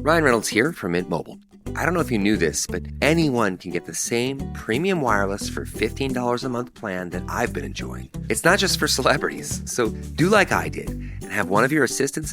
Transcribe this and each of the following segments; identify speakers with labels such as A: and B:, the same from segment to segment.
A: Ryan Reynolds here from Mint Mobile. I don't know if you knew this, but anyone can get the same premium wireless for $15 a month plan that I've been enjoying. It's not just for celebrities. So do like I did and have one of your assistants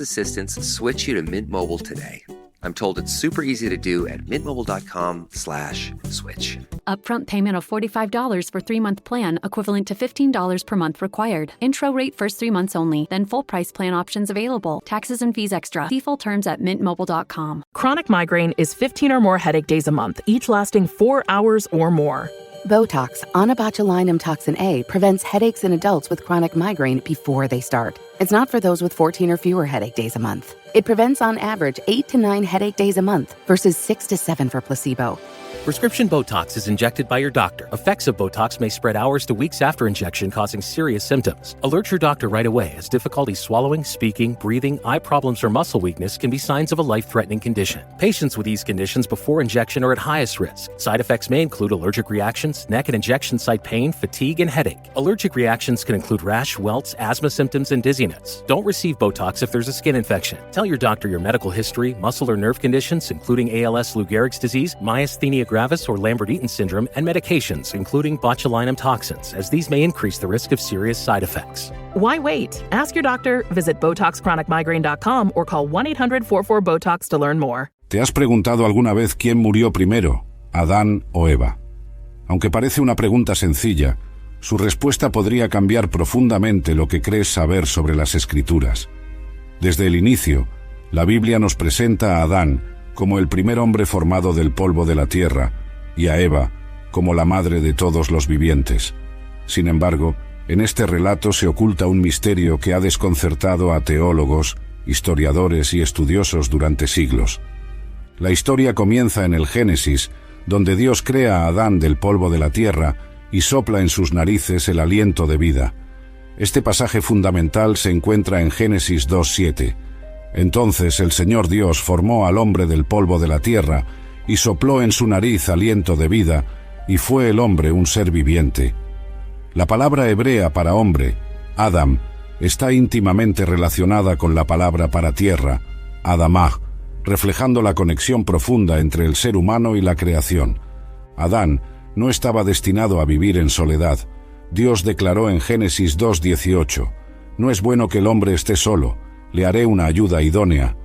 A: switch you to Mint Mobile today. I'm told it's super easy to do at mintmobile.com/switch.
B: Upfront payment of $45 for 3-month plan, equivalent to $15 per month required. Intro rate first 3 months only, then full price plan options available. Taxes and fees extra. See full terms at mintmobile.com.
C: Chronic migraine is 15 or more headache days a month, each lasting 4 hours or more.
D: Botox, onabotulinum toxin A, prevents headaches in adults with chronic migraine before they start. It's not for those with 14 or fewer headache days a month. It prevents on average 8 to 9 headache days a month versus 6 to 7 for placebo.
E: Prescription Botox is injected by your doctor. Effects of Botox may spread hours to weeks after injection, causing serious symptoms. Alert your doctor right away, as difficulty swallowing, speaking, breathing, eye problems, or muscle weakness can be signs of a life-threatening condition. Patients with these conditions before injection are at highest risk. Side effects may include allergic reactions, neck and injection site pain, fatigue, and headache. Allergic reactions can include rash, welts, asthma symptoms, and dizziness. Don't receive Botox if there's a skin infection. Tell your doctor your medical history, muscle or nerve conditions, including ALS, Lou Gehrig's disease, myasthenia gravis, or Lambert-Eaton syndrome, and medications, including botulinum toxins, as these may increase the risk of serious side effects.
C: Why wait? Ask your doctor, visit BotoxChronicMigraine.com or call 1-800-44-BOTOX to learn more.
F: ¿Te has preguntado alguna vez quién murió primero, Adán o Eva? Aunque parece una pregunta sencilla, su respuesta podría cambiar profundamente lo que crees saber sobre las Escrituras. Desde el inicio, la Biblia nos presenta a Adán como el primer hombre formado del polvo de la tierra, y a Eva como la madre de todos los vivientes. Sin embargo, en este relato se oculta un misterio que ha desconcertado a teólogos, historiadores y estudiosos durante siglos. La historia comienza en el Génesis, donde Dios crea a Adán del polvo de la tierra y sopla en sus narices el aliento de vida. Este pasaje fundamental se encuentra en Génesis 2:7. Entonces el Señor Dios formó al hombre del polvo de la tierra y sopló en su nariz aliento de vida, y fue el hombre un ser viviente. La palabra hebrea para hombre, Adam, está íntimamente relacionada con la palabra para tierra, Adamah, reflejando la conexión profunda entre el ser humano y la creación. Adán no estaba destinado a vivir en soledad. Dios declaró en Génesis 2:18, «No es bueno que el hombre esté solo, le haré una ayuda idónea».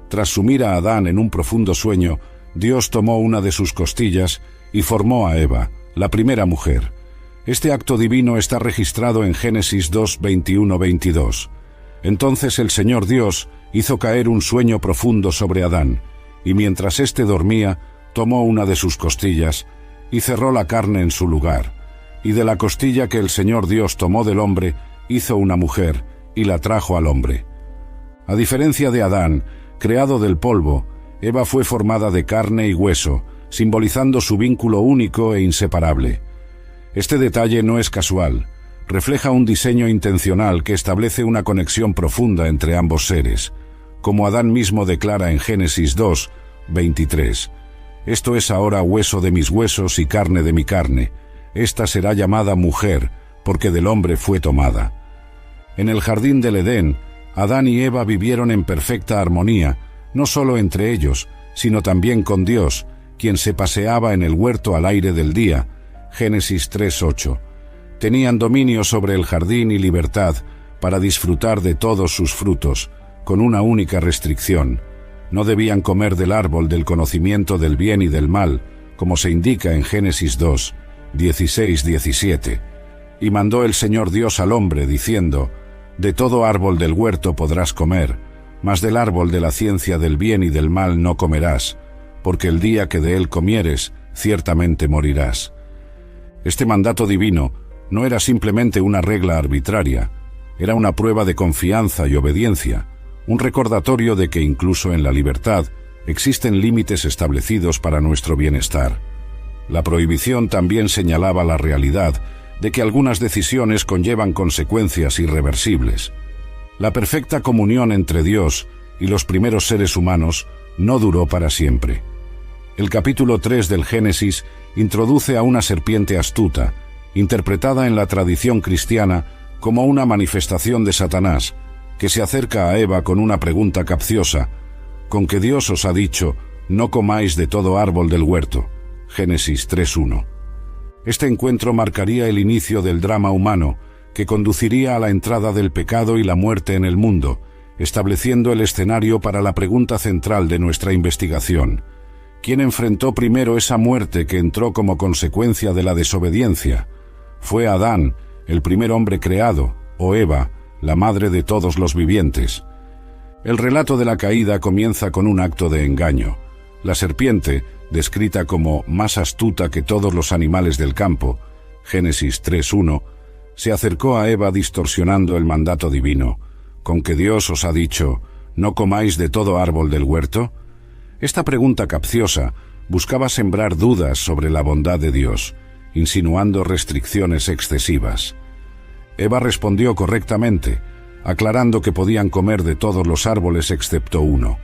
F: Tras sumir a Adán en un profundo sueño, Dios tomó una de sus costillas y formó a Eva, la primera mujer. Este acto divino está registrado en Génesis 2:21-22. Entonces el Señor Dios hizo caer un sueño profundo sobre Adán, y mientras éste dormía, tomó una de sus costillas y cerró la carne en su lugar. Y de la costilla que el Señor Dios tomó del hombre, hizo una mujer y la trajo al hombre. A diferencia de Adán, creado del polvo, Eva fue formada de carne y hueso, simbolizando su vínculo único e inseparable. Este detalle no es casual, refleja un diseño intencional que establece una conexión profunda entre ambos seres, como Adán mismo declara en Génesis 2:23. «Esto es ahora hueso de mis huesos y carne de mi carne. Esta será llamada mujer, porque del hombre fue tomada». En el jardín del Edén, Adán y Eva vivieron en perfecta armonía, no solo entre ellos, sino también con Dios, quien se paseaba en el huerto al aire del día, Génesis 3:8. Tenían dominio sobre el jardín y libertad para disfrutar de todos sus frutos, con una única restricción: no debían comer del árbol del conocimiento del bien y del mal, como se indica en Génesis 2:16-17. Y mandó el Señor Dios al hombre, diciendo: «De todo árbol del huerto podrás comer, mas del árbol de la ciencia del bien y del mal no comerás, porque el día que de él comieres, ciertamente morirás». Este mandato divino no era simplemente una regla arbitraria, era una prueba de confianza y obediencia, un recordatorio de que incluso en la libertad existen límites establecidos para nuestro bienestar. La prohibición también señalaba la realidad de que algunas decisiones conllevan consecuencias irreversibles. La perfecta comunión entre Dios y los primeros seres humanos no duró para siempre. El capítulo 3 del Génesis introduce a una serpiente astuta, interpretada en la tradición cristiana como una manifestación de Satanás, que se acerca a Eva con una pregunta capciosa: con que Dios os ha dicho, no comáis de todo árbol del huerto. Génesis 3:1. Este encuentro marcaría el inicio del drama humano, que conduciría a la entrada del pecado y la muerte en el mundo, estableciendo el escenario para la pregunta central de nuestra investigación. ¿Quién enfrentó primero esa muerte que entró como consecuencia de la desobediencia? ¿Fue Adán, el primer hombre creado, o Eva, la madre de todos los vivientes? El relato de la caída comienza con un acto de engaño. La serpiente, descrita como más astuta que todos los animales del campo, Génesis 3:1, se acercó a Eva distorsionando el mandato divino, con que Dios os ha dicho, ¿no comáis de todo árbol del huerto? Esta pregunta capciosa buscaba sembrar dudas sobre la bondad de Dios, insinuando restricciones excesivas. Eva respondió correctamente, aclarando que podían comer de todos los árboles excepto uno.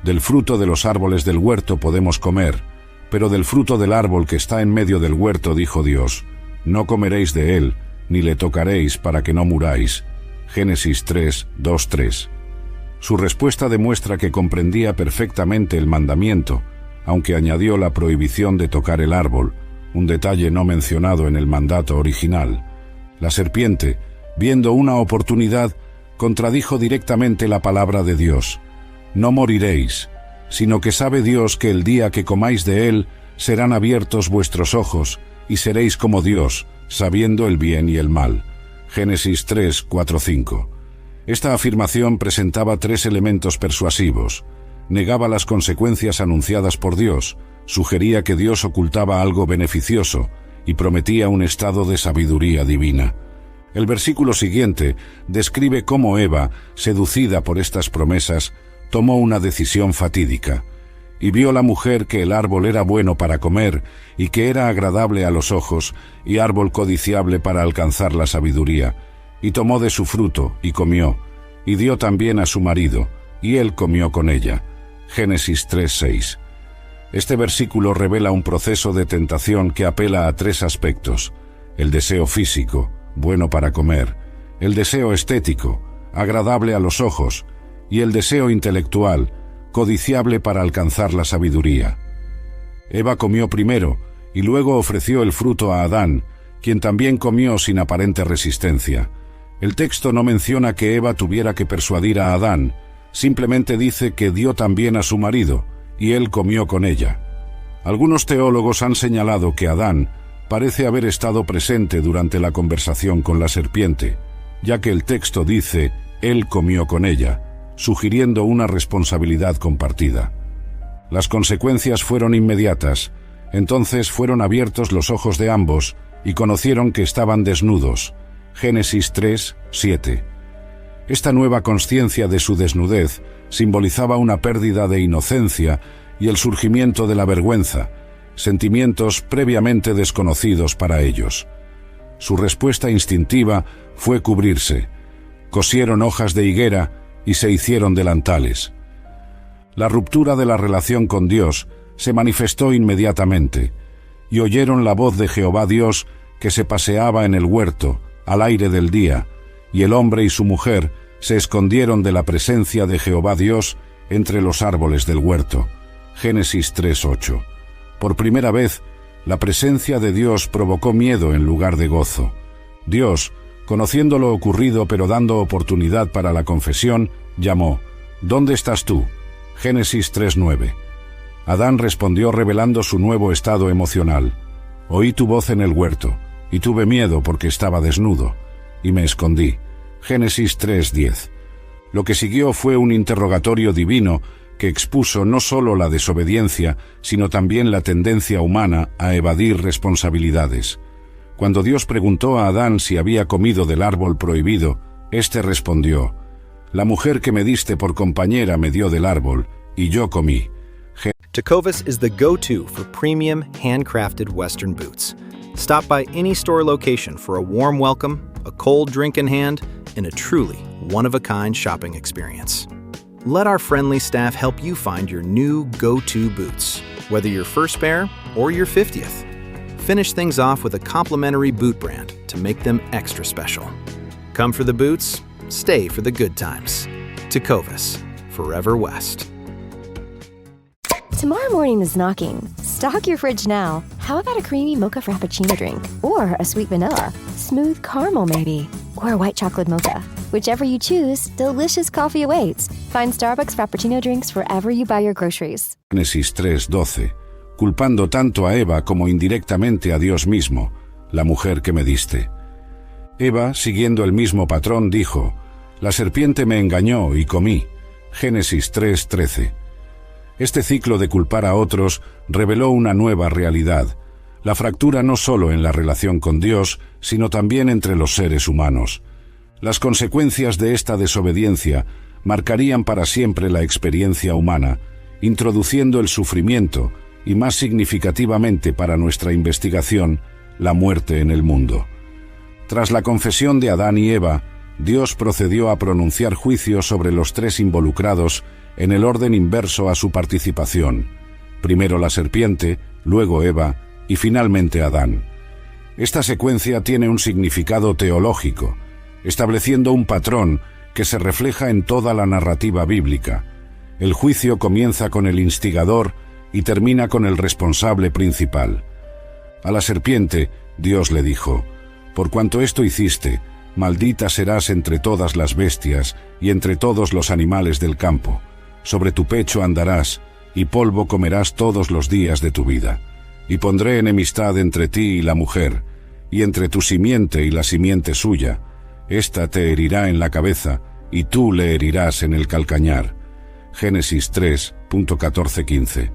F: Del fruto de los árboles del huerto podemos comer, pero del fruto del árbol que está en medio del huerto, dijo Dios, no comeréis de él, ni le tocaréis para que no muráis. Génesis 3:2-3. Su respuesta demuestra que comprendía perfectamente el mandamiento, aunque añadió la prohibición de tocar el árbol, un detalle no mencionado en el mandato original. La serpiente, viendo una oportunidad, contradijo directamente la palabra de Dios. No moriréis, sino que sabe Dios que el día que comáis de él, serán abiertos vuestros ojos, y seréis como Dios, sabiendo el bien y el mal. Génesis 3:4-5. Esta afirmación presentaba tres elementos persuasivos. Negaba las consecuencias anunciadas por Dios, sugería que Dios ocultaba algo beneficioso y prometía un estado de sabiduría divina. El versículo siguiente describe cómo Eva, seducida por estas promesas, tomó una decisión fatídica. Y vio la mujer que el árbol era bueno para comer, y que era agradable a los ojos, y árbol codiciable para alcanzar la sabiduría. Y tomó de su fruto, y comió, y dio también a su marido, y él comió con ella. Génesis 3:6. Este versículo revela un proceso de tentación que apela a tres aspectos: el deseo físico, bueno para comer; el deseo estético, agradable a los ojos; y el deseo intelectual, codiciable para alcanzar la sabiduría. Eva comió primero, y luego ofreció el fruto a Adán, quien también comió sin aparente resistencia. El texto no menciona que Eva tuviera que persuadir a Adán, simplemente dice que dio también a su marido, y él comió con ella. Algunos teólogos han señalado que Adán parece haber estado presente durante la conversación con la serpiente, ya que el texto dice, él comió con ella, sugiriendo una responsabilidad compartida. Las consecuencias fueron inmediatas. Entonces fueron abiertos los ojos de ambos y conocieron que estaban desnudos. Génesis 3:7. Esta nueva consciencia de su desnudez simbolizaba una pérdida de inocencia y el surgimiento de la vergüenza, sentimientos previamente desconocidos para ellos. Su respuesta instintiva fue cubrirse. Cosieron hojas de higuera y se hicieron delantales. La ruptura de la relación con Dios se manifestó inmediatamente, y oyeron la voz de Jehová Dios que se paseaba en el huerto, al aire del día, y el hombre y su mujer se escondieron de la presencia de Jehová Dios entre los árboles del huerto. Génesis 3:8. Por primera vez, la presencia de Dios provocó miedo en lugar de gozo. Dios, conociendo lo ocurrido pero dando oportunidad para la confesión, llamó, ¿dónde estás tú? Génesis 3:9. Adán respondió revelando su nuevo estado emocional. Oí tu voz en el huerto, y tuve miedo porque estaba desnudo, y me escondí. Génesis 3:10. Lo que siguió fue un interrogatorio divino que expuso no solo la desobediencia, sino también la tendencia humana a evadir responsabilidades. Cuando Dios preguntó a Adán si había comido del árbol prohibido, éste respondió, la mujer que me diste por compañera me dio del árbol, y yo comí.
G: Tecovas is the go-to for premium, handcrafted Western boots. Stop by any store location for a warm welcome, a cold drink in hand, and a truly one-of-a-kind shopping experience. Let our friendly staff help you find your new go-to boots, whether your first pair or your 50th. Finish things off with a complimentary boot brand to make them extra special. Come for the boots, stay for the good times. Tecovas, Forever West.
H: Tomorrow morning is knocking. Stock your fridge now. How about a creamy mocha frappuccino drink? Or a sweet vanilla? Smooth caramel maybe? Or a white chocolate mocha? Whichever you choose, delicious coffee awaits. Find Starbucks Frappuccino drinks wherever you buy your groceries.
F: Génesis 3:12, culpando tanto a Eva como indirectamente a Dios mismo, la mujer que me diste. Eva, siguiendo el mismo patrón, dijo, la serpiente me engañó y comí. Génesis 3:13. Este ciclo de culpar a otros reveló una nueva realidad, la fractura no solo en la relación con Dios, sino también entre los seres humanos. Las consecuencias de esta desobediencia marcarían para siempre la experiencia humana, introduciendo el sufrimiento y, más significativamente para nuestra investigación, la muerte en el mundo. Tras la confesión de Adán y Eva, Dios procedió a pronunciar juicio sobre los tres involucrados en el orden inverso a su participación. Primero la serpiente, luego Eva y finalmente Adán. Esta secuencia tiene un significado teológico, estableciendo un patrón que se refleja en toda la narrativa bíblica. El juicio comienza con el instigador y termina con el responsable principal. A la serpiente, Dios le dijo, «Por cuanto esto hiciste, maldita serás entre todas las bestias y entre todos los animales del campo. Sobre tu pecho andarás, y polvo comerás todos los días de tu vida. Y pondré enemistad entre ti y la mujer, y entre tu simiente y la simiente suya. Ésta te herirá en la cabeza, y tú le herirás en el calcañar». Génesis 3:14-15.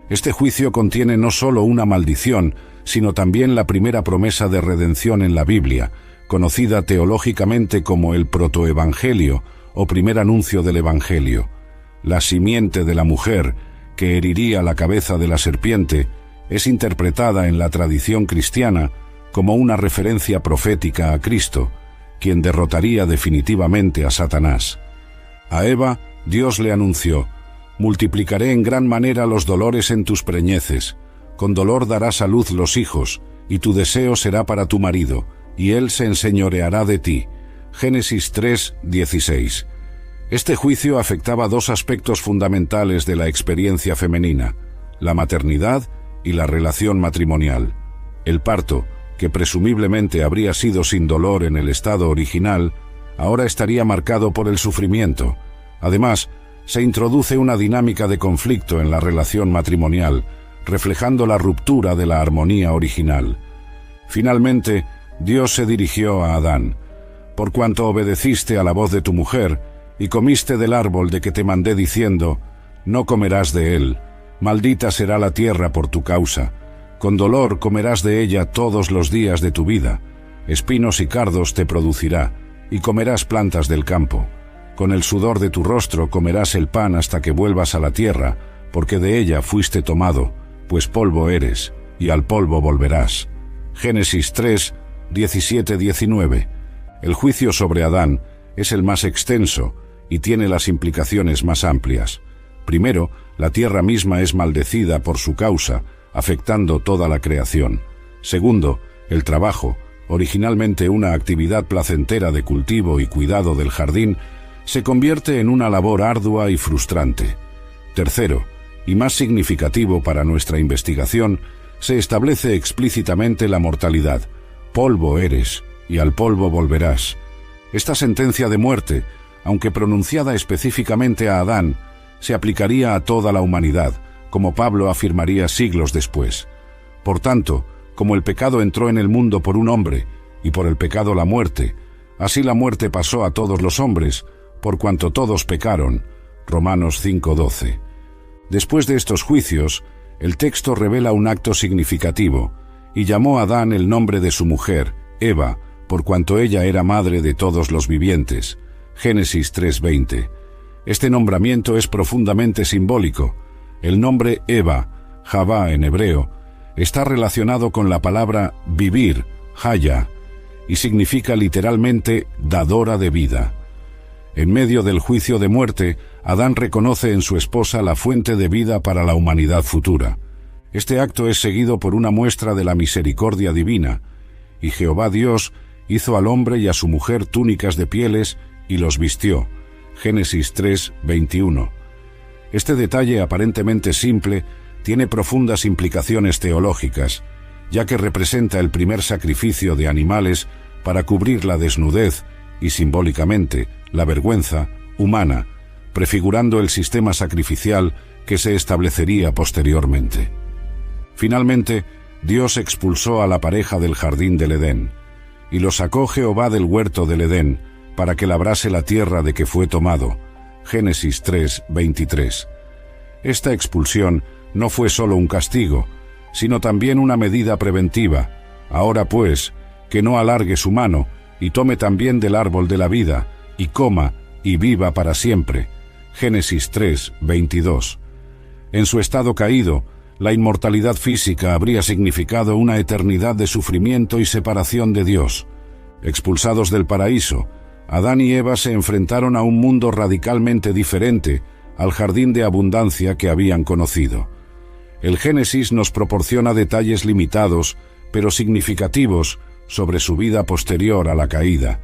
F: Este juicio contiene no solo una maldición, sino también la primera promesa de redención en la Biblia, conocida teológicamente como el protoevangelio o primer anuncio del Evangelio. La simiente de la mujer, que heriría la cabeza de la serpiente, es interpretada en la tradición cristiana como una referencia profética a Cristo, quien derrotaría definitivamente a Satanás. A Eva, Dios le anunció, «Multiplicaré en gran manera los dolores en tus preñeces, con dolor darás a luz los hijos, y tu deseo será para tu marido, y él se enseñoreará de ti». Génesis 3:16. Este juicio afectaba dos aspectos fundamentales de la experiencia femenina, la maternidad y la relación matrimonial. El parto, que presumiblemente habría sido sin dolor en el estado original, ahora estaría marcado por el sufrimiento. Además, se introduce una dinámica de conflicto en la relación matrimonial, reflejando la ruptura de la armonía original. Finalmente, Dios se dirigió a Adán. «Por cuanto obedeciste a la voz de tu mujer, y comiste del árbol de que te mandé diciendo, no comerás de él, maldita será la tierra por tu causa, con dolor comerás de ella todos los días de tu vida, espinos y cardos te producirá, y comerás plantas del campo. Con el sudor de tu rostro comerás el pan hasta que vuelvas a la tierra, porque de ella fuiste tomado, pues polvo eres, y al polvo volverás». Génesis 3:17-19. El juicio sobre Adán es el más extenso y tiene las implicaciones más amplias. Primero, la tierra misma es maldecida por su causa, afectando toda la creación. Segundo, el trabajo, originalmente una actividad placentera de cultivo y cuidado del jardín, se convierte en una labor ardua y frustrante. Tercero, y más significativo para nuestra investigación, se establece explícitamente la mortalidad. Polvo eres, y al polvo volverás. Esta sentencia de muerte, aunque pronunciada específicamente a Adán, se aplicaría a toda la humanidad, como Pablo afirmaría siglos después. Por tanto, como el pecado entró en el mundo por un hombre, y por el pecado la muerte, así la muerte pasó a todos los hombres, por cuanto todos pecaron. Romanos 5:12. Después de estos juicios, el texto revela un acto significativo, y llamó a Adán el nombre de su mujer, Eva, por cuanto ella era madre de todos los vivientes. Génesis 3:20. Este nombramiento es profundamente simbólico. El nombre Eva, Javá en hebreo, está relacionado con la palabra vivir, Haya, y significa literalmente dadora de vida. En medio del juicio de muerte, Adán reconoce en su esposa la fuente de vida para la humanidad futura. Este acto es seguido por una muestra de la misericordia divina, y Jehová Dios hizo al hombre y a su mujer túnicas de pieles y los vistió. Génesis 3:21. Este detalle aparentemente simple tiene profundas implicaciones teológicas, ya que representa el primer sacrificio de animales para cubrir la desnudez y, simbólicamente, la vergüenza humana, prefigurando el sistema sacrificial que se establecería posteriormente. Finalmente, Dios expulsó a la pareja del jardín del Edén, y lo sacó Jehová del huerto del Edén, para que labrase la tierra de que fue tomado. Génesis 3:23. Esta expulsión no fue solo un castigo, sino también una medida preventiva. Ahora pues, que no alargue su mano, y tome también del árbol de la vida, y coma, y viva para siempre. Génesis 3:22. En su estado caído, la inmortalidad física habría significado una eternidad de sufrimiento y separación de Dios. Expulsados del paraíso, Adán y Eva se enfrentaron a un mundo radicalmente diferente al jardín de abundancia que habían conocido. El Génesis nos proporciona detalles limitados, pero significativos, sobre su vida posterior a la caída,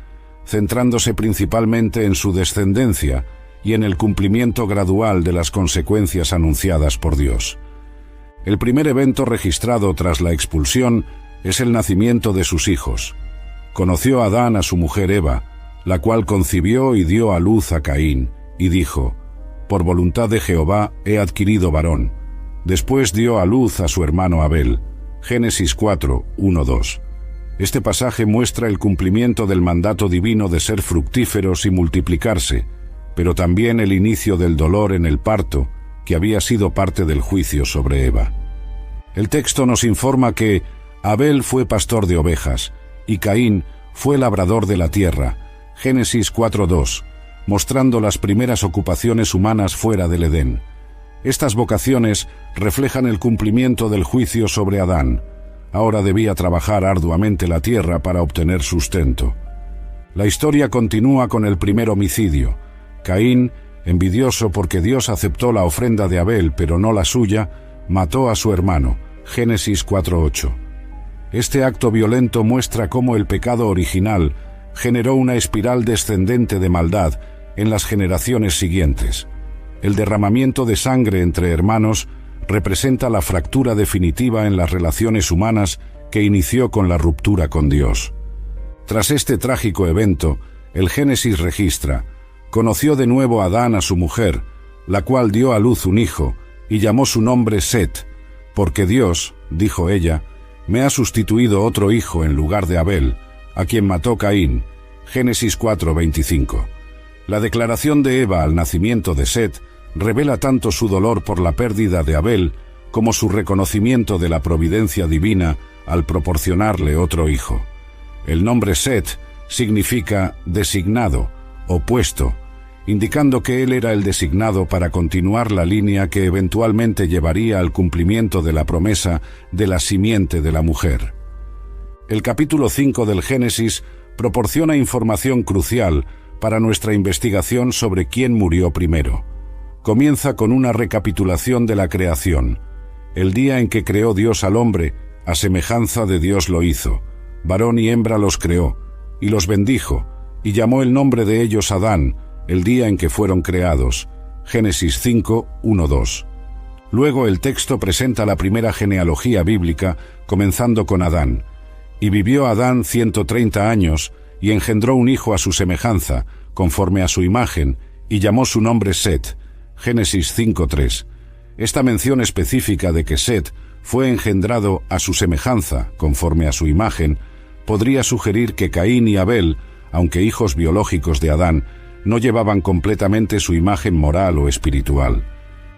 F: centrándose principalmente en su descendencia y en el cumplimiento gradual de las consecuencias anunciadas por Dios. El primer evento registrado tras la expulsión es el nacimiento de sus hijos. Conoció Adán a su mujer Eva, la cual concibió y dio a luz a Caín, y dijo: «Por voluntad de Jehová he adquirido varón». Después dio a luz a su hermano Abel. Génesis 4:1-2. Este pasaje muestra el cumplimiento del mandato divino de ser fructíferos y multiplicarse, pero también el inicio del dolor en el parto, que había sido parte del juicio sobre Eva. El texto nos informa que Abel fue pastor de ovejas y Caín fue labrador de la tierra. Génesis 4:2, mostrando las primeras ocupaciones humanas fuera del Edén. Estas vocaciones reflejan el cumplimiento del juicio sobre Adán. Ahora debía trabajar arduamente la tierra para obtener sustento. La historia continúa con el primer homicidio. Caín, envidioso porque Dios aceptó la ofrenda de Abel pero no la suya, mató a su hermano. Génesis 4:8. Este acto violento muestra cómo el pecado original generó una espiral descendente de maldad en las generaciones siguientes. El derramamiento de sangre entre hermanos representa la fractura definitiva en las relaciones humanas que inició con la ruptura con Dios. Tras este trágico evento, el Génesis registra: conoció de nuevo Adán a su mujer, la cual dio a luz un hijo, y llamó su nombre Set, porque Dios, dijo ella, me ha sustituido otro hijo en lugar de Abel, a quien mató Caín. Génesis 4:25. La declaración de Eva al nacimiento de Set revela tanto su dolor por la pérdida de Abel como su reconocimiento de la providencia divina al proporcionarle otro hijo. El nombre Set significa designado, opuesto, indicando que él era el designado para continuar la línea que eventualmente llevaría al cumplimiento de la promesa de la simiente de la mujer. El capítulo 5 del Génesis proporciona información crucial para nuestra investigación sobre quién murió primero. Comienza con una recapitulación de la creación. El día en que creó Dios al hombre, a semejanza de Dios lo hizo. Varón y hembra los creó, y los bendijo, y llamó el nombre de ellos Adán, el día en que fueron creados. Génesis 5:1-2. Luego el texto presenta la primera genealogía bíblica, comenzando con Adán. Y vivió Adán 130 años, y engendró un hijo a su semejanza, conforme a su imagen, y llamó su nombre Set. Génesis 5:3. Esta mención específica de que Set fue engendrado a su semejanza, conforme a su imagen, podría sugerir que Caín y Abel, aunque hijos biológicos de Adán, no llevaban completamente su imagen moral o espiritual.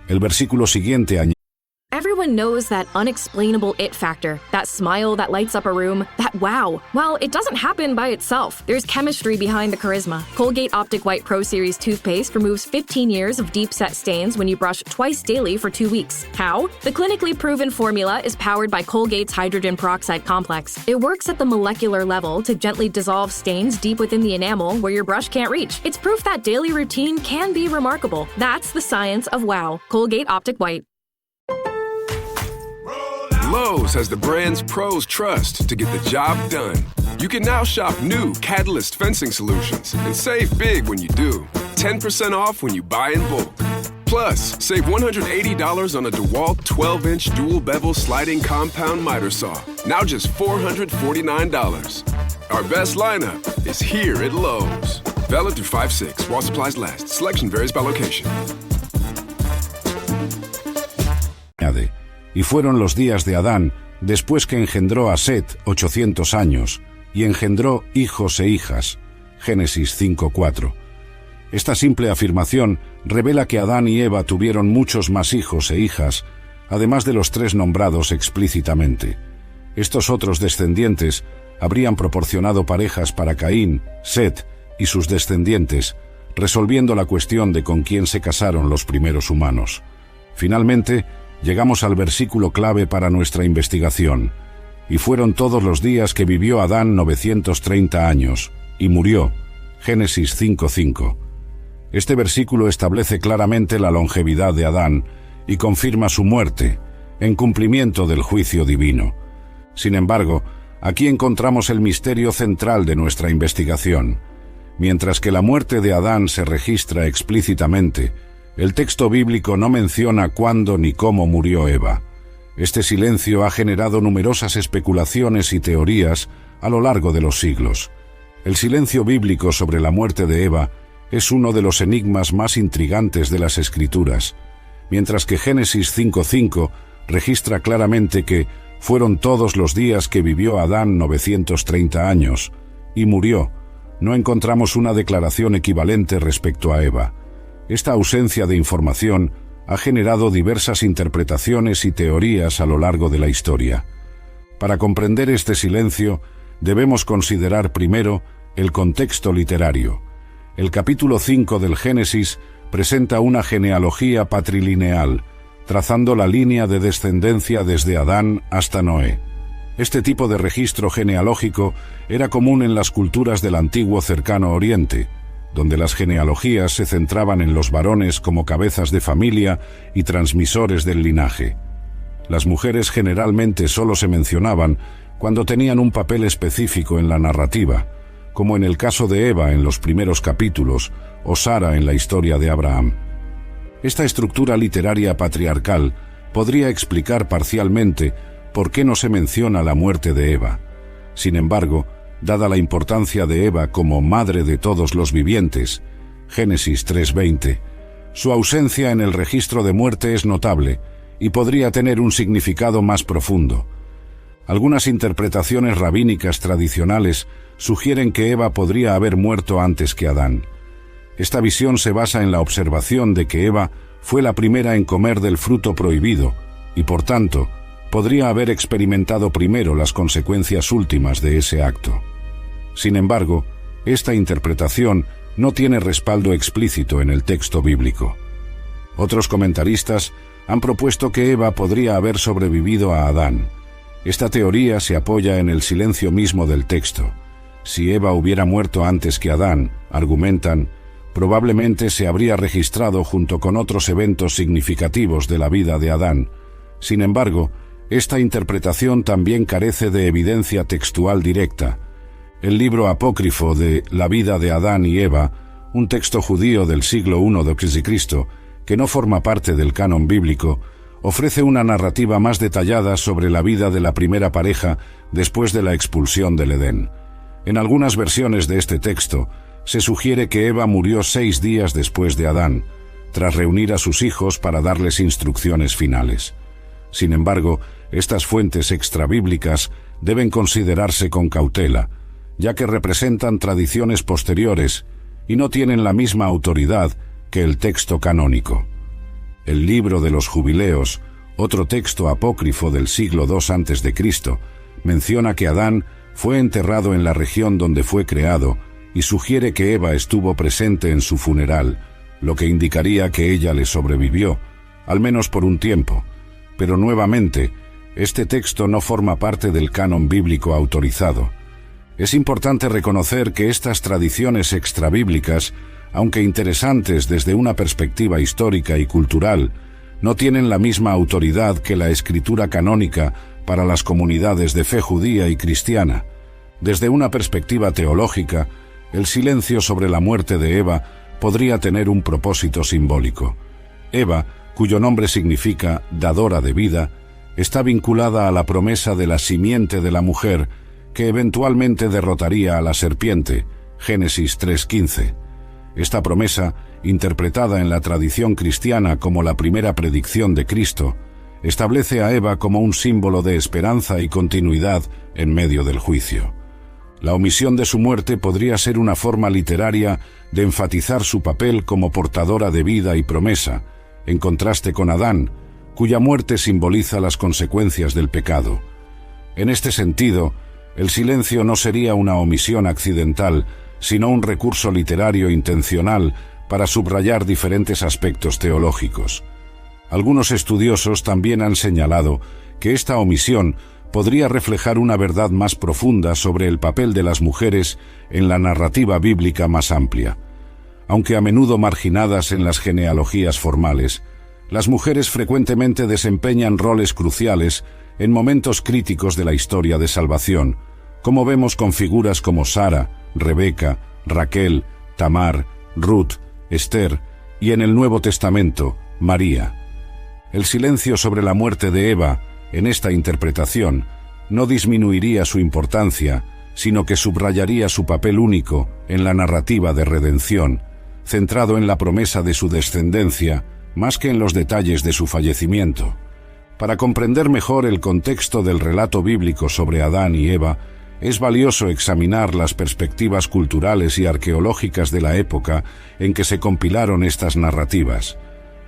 F: El versículo siguiente añade:
I: Everyone knows that unexplainable it factor, that smile that lights up a room, that wow. Well, it doesn't happen by itself. There's chemistry behind the charisma. Colgate Optic White Pro Series toothpaste removes 15 years of deep-set stains when you brush twice daily for 2 weeks. How? The clinically proven formula is powered by Colgate's hydrogen peroxide complex. It works at the molecular level to gently dissolve stains deep within the enamel where your brush can't reach. It's proof that daily routine can be remarkable. That's the science of wow. Colgate Optic White.
J: Lowe's has the brands pros trust to get the job done. You can now shop new Catalyst fencing solutions and save big when you do. 10% off when you buy in bulk. Plus, save $180 on a DeWalt 12-inch dual bevel sliding compound miter saw. Now just $449. Our best lineup is here at Lowe's. Valid through 5/6 while supplies last. Selection varies by location.
F: Y fueron los días de Adán después que engendró a Set 800 años y engendró hijos e hijas. Génesis 5:4. Esta simple afirmación revela que Adán y Eva tuvieron muchos más hijos e hijas, además de los 3 nombrados explícitamente. Estos otros descendientes habrían proporcionado parejas para Caín, Set y sus descendientes, resolviendo la cuestión de con quién se casaron los primeros humanos. Finalmente, llegamos al versículo clave para nuestra investigación. Y fueron todos los días que vivió Adán 930 años, y murió. Génesis 5:5. Este versículo establece claramente la longevidad de Adán y confirma su muerte, en cumplimiento del juicio divino. Sin embargo, aquí encontramos el misterio central de nuestra investigación. Mientras que la muerte de Adán se registra explícitamente, el texto bíblico no menciona cuándo ni cómo murió Eva. Este silencio ha generado numerosas especulaciones y teorías a lo largo de los siglos. El silencio bíblico sobre la muerte de Eva es uno de los enigmas más intrigantes de las Escrituras, mientras que Génesis 5:5 registra claramente que fueron todos los días que vivió Adán 930 años, y murió. No encontramos una declaración equivalente respecto a Eva. Esta ausencia de información ha generado diversas interpretaciones y teorías a lo largo de la historia. Para comprender este silencio, debemos considerar primero el contexto literario. El capítulo 5 del Génesis presenta una genealogía patrilineal, trazando la línea de descendencia desde Adán hasta Noé. Este tipo de registro genealógico era común en las culturas del antiguo Cercano Oriente, donde las genealogías se centraban en los varones como cabezas de familia y transmisores del linaje. Las mujeres generalmente solo se mencionaban cuando tenían un papel específico en la narrativa, como en el caso de Eva en los primeros capítulos o Sara en la historia de Abraham. Esta estructura literaria patriarcal podría explicar parcialmente por qué no se menciona la muerte de Eva. Sin embargo, dada la importancia de Eva como madre de todos los vivientes, Génesis 3:20, su ausencia en el registro de muerte es notable y podría tener un significado más profundo. Algunas interpretaciones rabínicas tradicionales sugieren que Eva podría haber muerto antes que Adán. Esta visión se basa en la observación de que Eva fue la primera en comer del fruto prohibido y, por tanto, podría haber experimentado primero las consecuencias últimas de ese acto. Sin embargo, esta interpretación no tiene respaldo explícito en el texto bíblico. Otros comentaristas han propuesto que Eva podría haber sobrevivido a Adán. Esta teoría se apoya en el silencio mismo del texto. Si Eva hubiera muerto antes que Adán, argumentan, probablemente se habría registrado junto con otros eventos significativos de la vida de Adán. Sin embargo, esta interpretación también carece de evidencia textual directa. El libro apócrifo de La vida de Adán y Eva, un texto judío del siglo I d.C., que no forma parte del canon bíblico, ofrece una narrativa más detallada sobre la vida de la primera pareja después de la expulsión del Edén. En algunas versiones de este texto, se sugiere que Eva murió 6 días después de Adán, tras reunir a sus hijos para darles instrucciones finales. Sin embargo, estas fuentes extrabíblicas deben considerarse con cautela, ya que representan tradiciones posteriores y no tienen la misma autoridad que el texto canónico. El libro de los Jubileos, otro texto apócrifo del siglo II a.C., menciona que Adán fue enterrado en la región donde fue creado y sugiere que Eva estuvo presente en su funeral, lo que indicaría que ella le sobrevivió, al menos por un tiempo. Pero nuevamente, este texto no forma parte del canon bíblico autorizado. Es importante reconocer que estas tradiciones extrabíblicas, aunque interesantes desde una perspectiva histórica y cultural, no tienen la misma autoridad que la escritura canónica para las comunidades de fe judía y cristiana. Desde una perspectiva teológica, el silencio sobre la muerte de Eva podría tener un propósito simbólico. Eva, cuyo nombre significa dadora de vida, está vinculada a la promesa de la simiente de la mujer, que eventualmente derrotaría a la serpiente, Génesis 3:15. Esta promesa, interpretada en la tradición cristiana como la primera predicción de Cristo, establece a Eva como un símbolo de esperanza y continuidad en medio del juicio. La omisión de su muerte podría ser una forma literaria de enfatizar su papel como portadora de vida y promesa, en contraste con Adán, cuya muerte simboliza las consecuencias del pecado. En este sentido, el silencio no sería una omisión accidental, sino un recurso literario intencional para subrayar diferentes aspectos teológicos. Algunos estudiosos también han señalado que esta omisión podría reflejar una verdad más profunda sobre el papel de las mujeres en la narrativa bíblica más amplia. Aunque a menudo marginadas en las genealogías formales, las mujeres frecuentemente desempeñan roles cruciales en momentos críticos de la historia de salvación, como vemos con figuras como Sara, Rebeca, Raquel, Tamar, Ruth, Esther y en el Nuevo Testamento, María. El silencio sobre la muerte de Eva, en esta interpretación, no disminuiría su importancia, sino que subrayaría su papel único en la narrativa de redención, centrado en la promesa de su descendencia, más que en los detalles de su fallecimiento. Para comprender mejor el contexto del relato bíblico sobre Adán y Eva, es valioso examinar las perspectivas culturales y arqueológicas de la época en que se compilaron estas narrativas.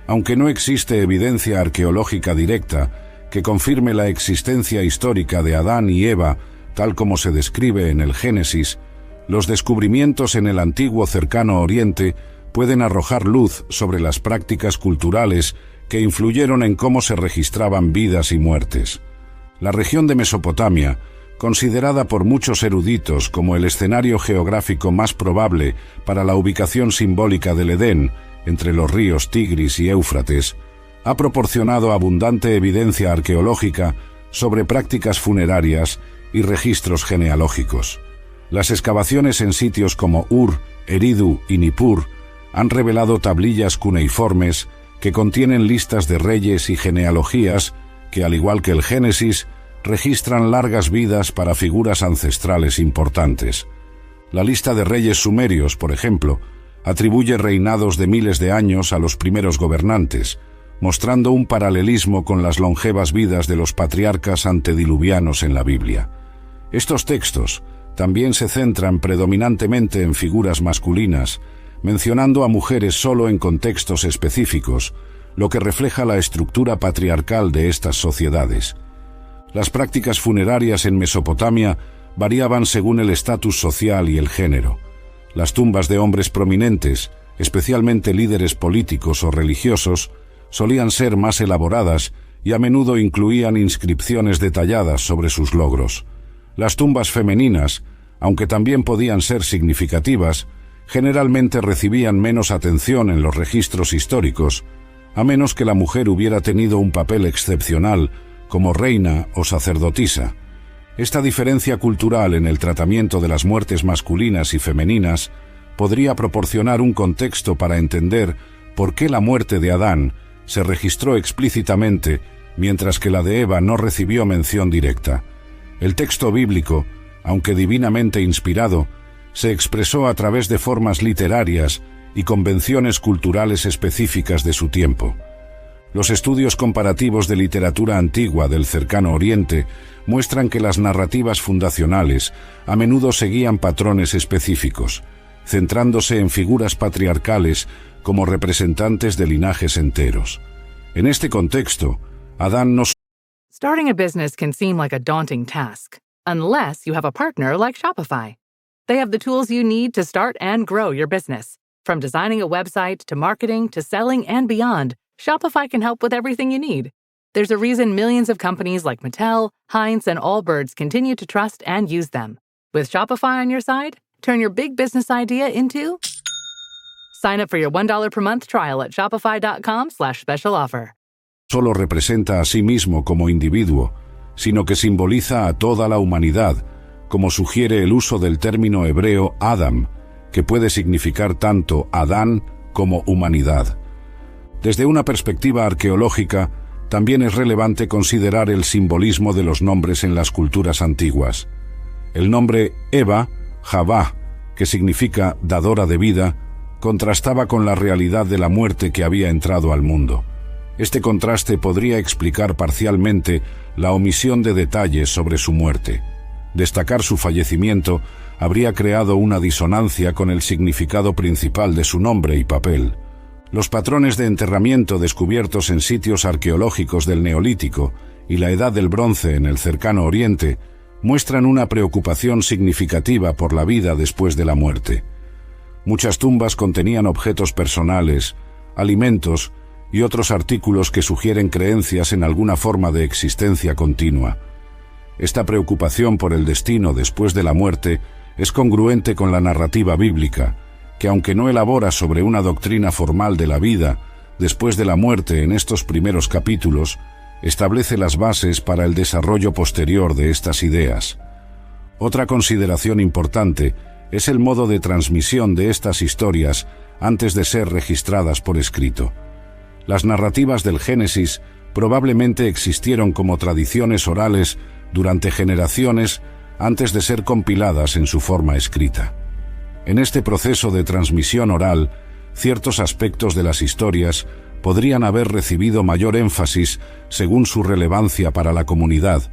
F: Aunque no existe evidencia arqueológica directa que confirme la existencia histórica de Adán y Eva, tal como se describe en el Génesis, los descubrimientos en el antiguo Cercano Oriente pueden arrojar luz sobre las prácticas culturales que influyeron en cómo se registraban vidas y muertes. La región de Mesopotamia, considerada por muchos eruditos como el escenario geográfico más probable para la ubicación simbólica del Edén, entre los ríos Tigris y Éufrates, ha proporcionado abundante evidencia arqueológica sobre prácticas funerarias y registros genealógicos. Las excavaciones en sitios como Ur, Eridu y Nippur han revelado tablillas cuneiformes que contienen listas de reyes y genealogías que, al igual que el Génesis, registran largas vidas para figuras ancestrales importantes. La lista de reyes sumerios, por ejemplo, atribuye reinados de miles de años a los primeros gobernantes, mostrando un paralelismo con las longevas vidas de los patriarcas antediluvianos en la Biblia. Estos textos también se centran predominantemente en figuras masculinas, mencionando a mujeres solo en contextos específicos, lo que refleja la estructura patriarcal de estas sociedades. Las prácticas funerarias en Mesopotamia variaban según el estatus social y el género. Las tumbas de hombres prominentes, especialmente líderes políticos o religiosos, solían ser más elaboradas y a menudo incluían inscripciones detalladas sobre sus logros. Las tumbas femeninas, aunque también podían ser significativas, generalmente recibían menos atención en los registros históricos, a menos que la mujer hubiera tenido un papel excepcional como reina o sacerdotisa. Esta diferencia cultural en el tratamiento de las muertes masculinas y femeninas podría proporcionar un contexto para entender por qué la muerte de Adán se registró explícitamente, mientras que la de Eva no recibió mención directa. El texto bíblico, aunque divinamente inspirado, se expresó a través de formas literarias y convenciones culturales específicas de su tiempo. Los estudios comparativos de literatura antigua del Cercano Oriente muestran que las narrativas fundacionales a menudo seguían patrones específicos, centrándose en figuras patriarcales como representantes de linajes enteros. En este contexto, Adán no...
C: Starting a business can seem like a daunting task, unless you have a partner like Shopify. They have the tools you need to start and grow your business. From designing a website to marketing to selling and beyond, Shopify can help with everything you need. There's a reason millions of companies like Mattel, Heinz, and Allbirds continue to trust and use them. With Shopify on your side, turn your big business idea into... Sign up for your $1 per month trial at shopify.com/special offer.
F: Solo representa a sí mismo como individuo, sino que simboliza a toda la humanidad, como sugiere el uso del término hebreo Adam, que puede significar tanto Adán como humanidad. Desde una perspectiva arqueológica, también es relevante considerar el simbolismo de los nombres en las culturas antiguas. El nombre Eva, Javá, que significa dadora de vida, contrastaba con la realidad de la muerte que había entrado al mundo. Este contraste podría explicar parcialmente la omisión de detalles sobre su muerte. Destacar su fallecimiento habría creado una disonancia con el significado principal de su nombre y papel. Los patrones de enterramiento descubiertos en sitios arqueológicos del Neolítico y la Edad del Bronce en el cercano Oriente muestran una preocupación significativa por la vida después de la muerte. Muchas tumbas contenían objetos personales, alimentos y otros artículos que sugieren creencias en alguna forma de existencia continua. Esta preocupación por el destino después de la muerte es congruente con la narrativa bíblica, que aunque no elabora sobre una doctrina formal de la vida después de la muerte en estos primeros capítulos, establece las bases para el desarrollo posterior de estas ideas. Otra consideración importante es el modo de transmisión de estas historias antes de ser registradas por escrito. Las narrativas del Génesis probablemente existieron como tradiciones orales durante generaciones antes de ser compiladas en su forma escrita. En este proceso de transmisión oral, ciertos aspectos de las historias podrían haber recibido mayor énfasis según su relevancia para la comunidad,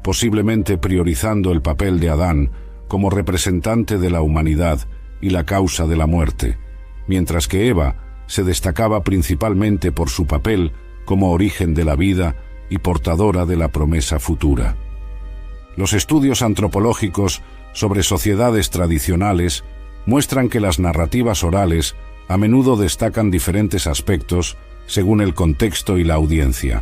F: posiblemente priorizando el papel de Adán como representante de la humanidad y la causa de la muerte, mientras que Eva se destacaba principalmente por su papel como origen de la vida y portadora de la promesa futura. Los estudios antropológicos sobre sociedades tradicionales muestran que las narrativas orales a menudo destacan diferentes aspectos según el contexto y la audiencia.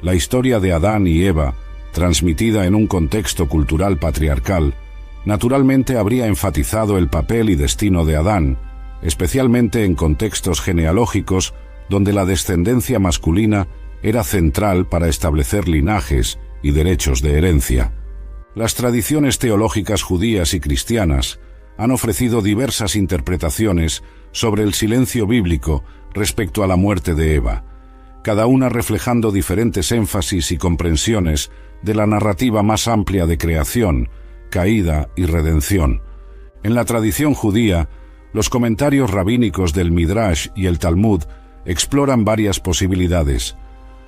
F: La historia de Adán y Eva, transmitida en un contexto cultural patriarcal, naturalmente habría enfatizado el papel y destino de Adán, especialmente en contextos genealógicos donde la descendencia masculina era central para establecer linajes y derechos de herencia. Las tradiciones teológicas judías y cristianas han ofrecido diversas interpretaciones sobre el silencio bíblico respecto a la muerte de Eva, cada una reflejando diferentes énfasis y comprensiones de la narrativa más amplia de creación, caída y redención. En la tradición judía, los comentarios rabínicos del Midrash y el Talmud exploran varias posibilidades.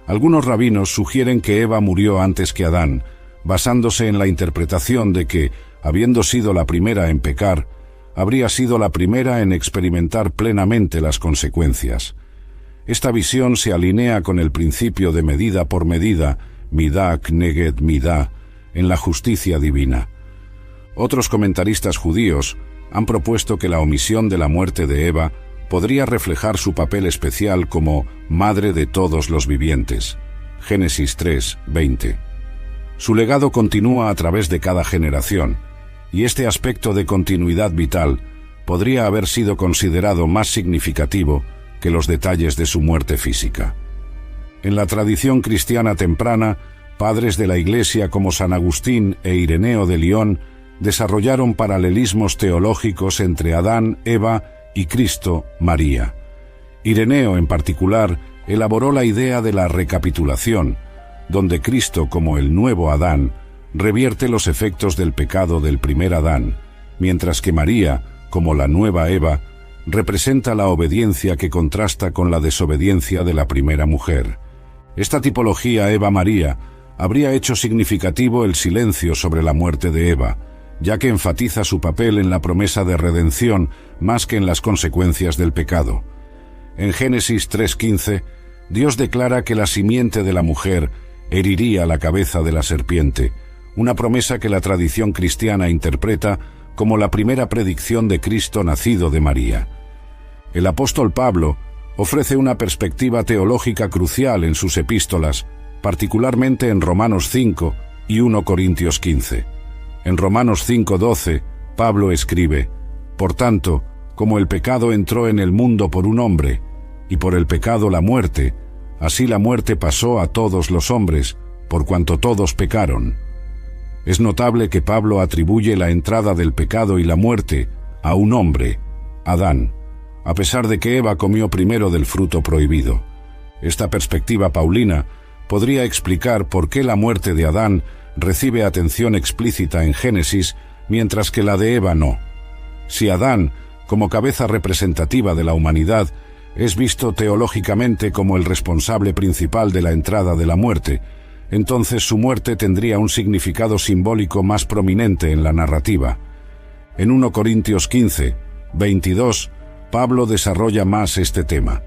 F: Algunos rabinos sugieren que Eva murió antes que Adán, basándose en la interpretación de que, habiendo sido la primera en pecar, habría sido la primera en experimentar plenamente las consecuencias. Esta visión se alinea con el principio de medida por medida, midah kneged midah, en la justicia divina. Otros comentaristas judíos han propuesto que la omisión de la muerte de Eva podría reflejar su papel especial como madre de todos los vivientes. Génesis 3:20. Su legado continúa a través de cada generación, y este aspecto de continuidad vital podría haber sido considerado más significativo que los detalles de su muerte física. En la tradición cristiana temprana, padres de la Iglesia como San Agustín e Ireneo de León desarrollaron paralelismos teológicos entre Adán, Eva y Cristo, María. Ireneo, en particular, elaboró la idea de la recapitulación, donde Cristo, como el nuevo Adán, revierte los efectos del pecado del primer Adán, mientras que María, como la nueva Eva, representa la obediencia que contrasta con la desobediencia de la primera mujer. Esta tipología Eva-María habría hecho significativo el silencio sobre la muerte de Eva, ya que enfatiza su papel en la promesa de redención más que en las consecuencias del pecado. En Génesis 3:15, Dios declara que la simiente de la mujer heriría la cabeza de la serpiente, una promesa que la tradición cristiana interpreta como la primera predicción de Cristo nacido de María. El apóstol Pablo ofrece una perspectiva teológica crucial en sus epístolas, particularmente en Romanos 5 y 1 Corintios 15. En Romanos 5:12, Pablo escribe: «Por tanto, como el pecado entró en el mundo por un hombre, y por el pecado la muerte, así la muerte pasó a todos los hombres, por cuanto todos pecaron». Es notable que Pablo atribuye la entrada del pecado y la muerte a un hombre, Adán, a pesar de que Eva comió primero del fruto prohibido. Esta perspectiva paulina podría explicar por qué la muerte de Adán recibe atención explícita en Génesis, mientras que la de Eva no. Si Adán, como cabeza representativa de la humanidad, es visto teológicamente como el responsable principal de la entrada de la muerte, entonces su muerte tendría un significado simbólico más prominente en la narrativa. En 1 Corintios 15, 22, Pablo desarrolla más este tema,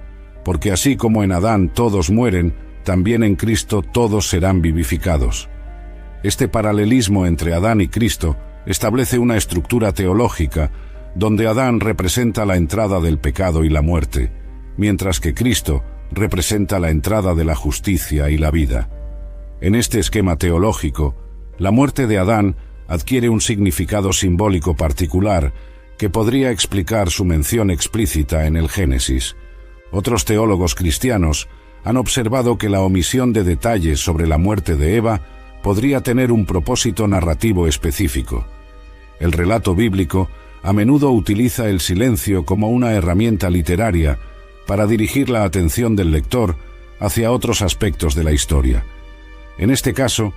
F: porque así como en Adán todos mueren, también en Cristo todos serán vivificados. Este paralelismo entre Adán y Cristo establece una estructura teológica donde Adán representa la entrada del pecado y la muerte, mientras que Cristo representa la entrada de la justicia y la vida. En este esquema teológico, la muerte de Adán adquiere un significado simbólico particular que podría explicar su mención explícita en el Génesis. Otros teólogos cristianos han observado que la omisión de detalles sobre la muerte de Eva podría tener un propósito narrativo específico. El relato bíblico a menudo utiliza el silencio como una herramienta literaria para dirigir la atención del lector hacia otros aspectos de la historia. En este caso,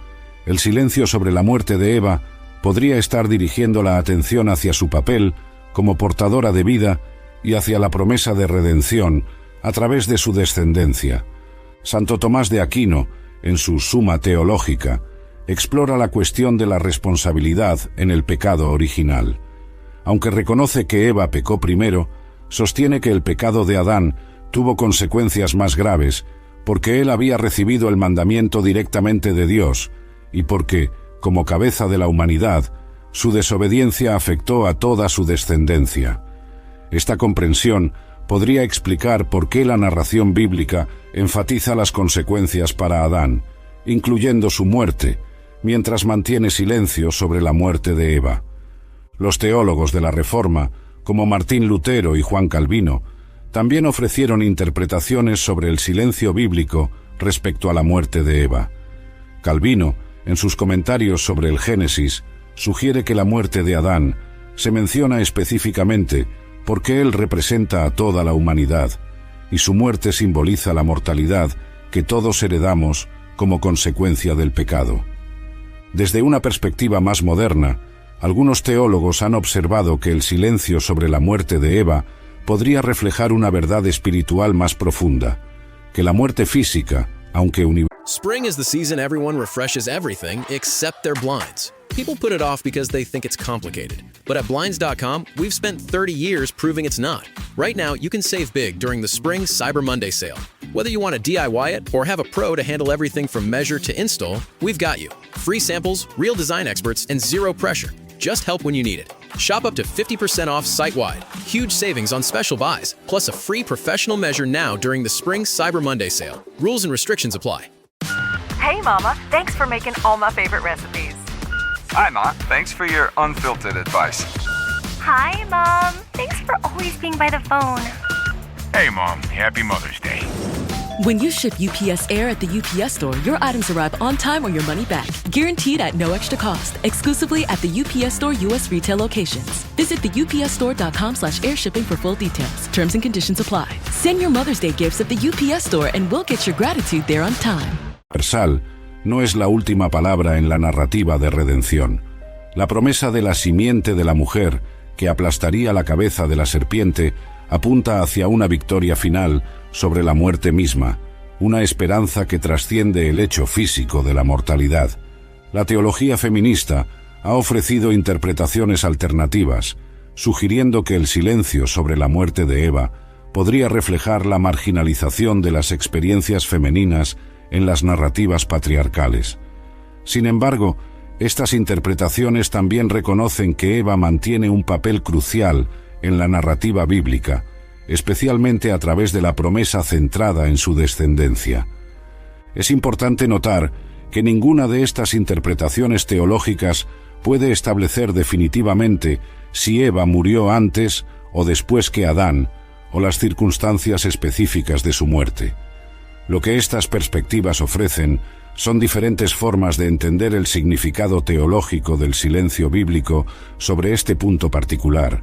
F: el silencio sobre la muerte de Eva podría estar dirigiendo la atención hacia su papel como portadora de vida y hacia la promesa de redención a través de su descendencia. Santo Tomás de Aquino, en su Suma Teológica, explora la cuestión de la responsabilidad en el pecado original. Aunque reconoce que Eva pecó primero, sostiene que el pecado de Adán tuvo consecuencias más graves porque él había recibido el mandamiento directamente de Dios y porque, como cabeza de la humanidad, su desobediencia afectó a toda su descendencia. Esta comprensión podría explicar por qué la narración bíblica enfatiza las consecuencias para Adán, incluyendo su muerte, mientras mantiene silencio sobre la muerte de Eva. Los teólogos de la Reforma, como Martín Lutero y Juan Calvino, también ofrecieron interpretaciones sobre el silencio bíblico respecto a la muerte de Eva. Calvino, en sus comentarios sobre el Génesis, sugiere que la muerte de Adán se menciona específicamente porque él representa a toda la humanidad, y su muerte simboliza la mortalidad que todos heredamos como consecuencia del pecado. Desde una perspectiva más moderna, algunos teólogos han observado que el silencio sobre la muerte de Eva podría reflejar una verdad espiritual más profunda, que la muerte física, aunque universal.
K: Spring is the season everyone refreshes everything except their blinds. People put it off because they think it's complicated. But at Blinds.com, we've spent 30 years proving it's not. Right now, you can save big during the Spring Cyber Monday sale. Whether you want to DIY it or have a pro to handle everything from measure to install, we've got you. Free samples, real design experts, and zero pressure. Just help when you need it. Shop up to 50% off site-wide. Huge savings on special buys, plus a free professional measure now during the Spring Cyber Monday sale. Rules and restrictions apply.
L: Hey, Mama. Thanks for making all my favorite recipes.
M: Hi, Ma. Thanks for your unfiltered advice.
N: Hi, Mom. Thanks for always being by the phone.
M: Hey, Mom. Happy Mother's Day.
O: When you ship UPS Air at the UPS Store, your items arrive on time or your money back. Guaranteed at no extra cost. Exclusively at the UPS Store U.S. retail locations. Visit the upsstore.com/airshipping for full details. Terms and conditions apply. Send your Mother's Day gifts at the UPS Store and we'll get your gratitude there on time.
F: Universal no es la última palabra en la narrativa de redención. La promesa de la simiente de la mujer, que aplastaría la cabeza de la serpiente, apunta hacia una victoria final sobre la muerte misma, una esperanza que trasciende el hecho físico de la mortalidad. La teología feminista ha ofrecido interpretaciones alternativas, sugiriendo que el silencio sobre la muerte de Eva podría reflejar la marginalización de las experiencias femeninas en las narrativas patriarcales. Sin embargo, estas interpretaciones también reconocen que Eva mantiene un papel crucial en la narrativa bíblica, especialmente a través de la promesa centrada en su descendencia. Es importante notar que ninguna de estas interpretaciones teológicas puede establecer definitivamente si Eva murió antes o después que Adán, o las circunstancias específicas de su muerte. Lo que estas perspectivas ofrecen son diferentes formas de entender el significado teológico del silencio bíblico sobre este punto particular,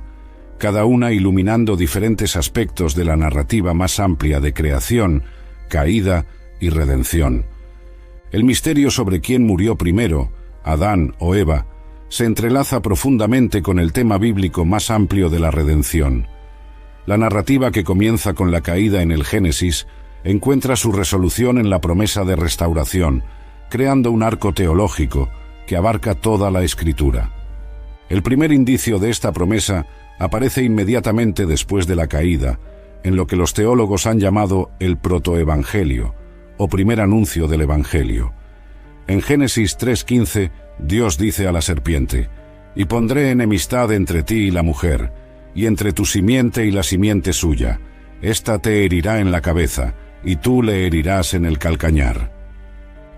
F: cada una iluminando diferentes aspectos de la narrativa más amplia de creación caída y redención. El misterio sobre quién murió primero, Adán o Eva, se entrelaza profundamente con el tema bíblico más amplio de la redención. La narrativa que comienza con la caída en el Génesis encuentra su resolución en la promesa de restauración, creando un arco teológico que abarca toda la Escritura. El primer indicio de esta promesa aparece inmediatamente después de la caída, en lo que los teólogos han llamado el protoevangelio, o primer anuncio del Evangelio. En Génesis 3:15, Dios dice a la serpiente: «Y pondré enemistad entre ti y la mujer, y entre tu simiente y la simiente suya. Ésta te herirá en la cabeza, y tú le herirás en el calcañar».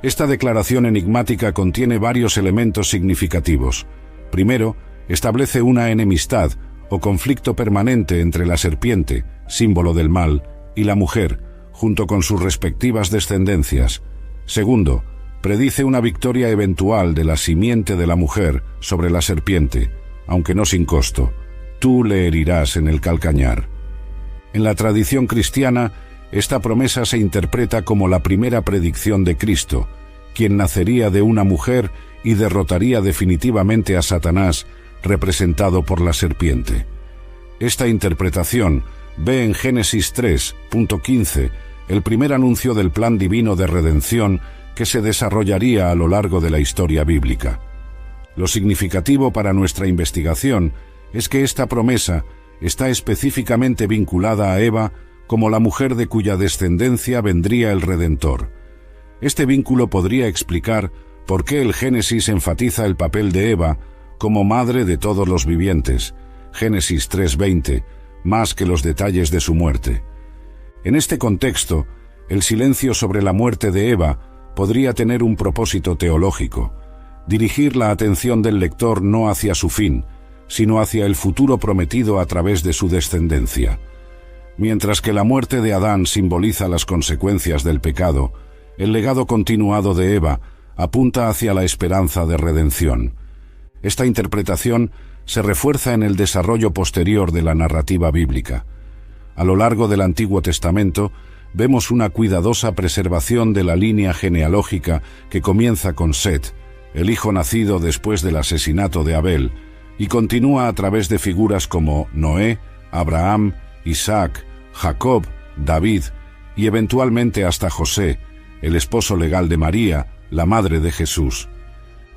F: Esta declaración enigmática contiene varios elementos significativos. Primero, establece una enemistad o conflicto permanente entre la serpiente, símbolo del mal, y la mujer, junto con sus respectivas descendencias. Segundo, predice una victoria eventual de la simiente de la mujer sobre la serpiente, aunque no sin costo. Tú le herirás en el calcañar. En la tradición cristiana, esta promesa se interpreta como la primera predicción de Cristo, quien nacería de una mujer y derrotaría definitivamente a Satanás, representado por la serpiente. Esta interpretación ve en Génesis 3:15 el primer anuncio del plan divino de redención que se desarrollaría a lo largo de la historia bíblica. Lo significativo para nuestra investigación es que esta promesa está específicamente vinculada a Eva como la mujer de cuya descendencia vendría el Redentor. Este vínculo podría explicar por qué el Génesis enfatiza el papel de Eva como madre de todos los vivientes, Génesis 3:20, más que los detalles de su muerte. En este contexto, el silencio sobre la muerte de Eva podría tener un propósito teológico: dirigir la atención del lector no hacia su fin, sino hacia el futuro prometido a través de su descendencia. Mientras que la muerte de Adán simboliza las consecuencias del pecado, el legado continuado de Eva apunta hacia la esperanza de redención. Esta interpretación se refuerza en el desarrollo posterior de la narrativa bíblica. A lo largo del Antiguo Testamento, vemos una cuidadosa preservación de la línea genealógica que comienza con Set, el hijo nacido después del asesinato de Abel, y continúa a través de figuras como Noé, Abraham, Isaac, Jacob, David y eventualmente hasta José, el esposo legal de María, la madre de Jesús.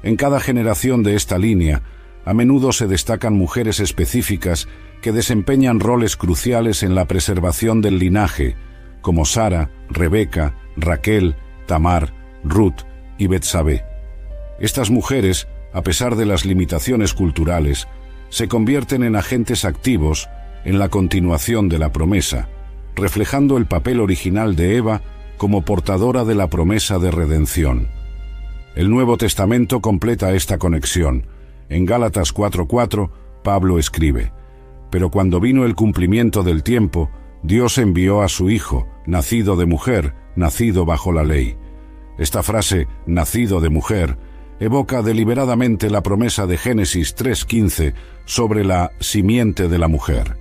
F: En cada generación de esta línea, a menudo se destacan mujeres específicas que desempeñan roles cruciales en la preservación del linaje, como Sara, Rebeca, Raquel, Tamar, Ruth y Betsabé. Estas mujeres, a pesar de las limitaciones culturales, se convierten en agentes activos en la continuación de la promesa, reflejando el papel original de Eva como portadora de la promesa de redención. El Nuevo Testamento completa esta conexión. En Gálatas 4:4, Pablo escribe: «Pero cuando vino el cumplimiento del tiempo, Dios envió a su Hijo, nacido de mujer, nacido bajo la ley». Esta frase, nacido de mujer, evoca deliberadamente la promesa de Génesis 3:15 sobre la simiente de la mujer.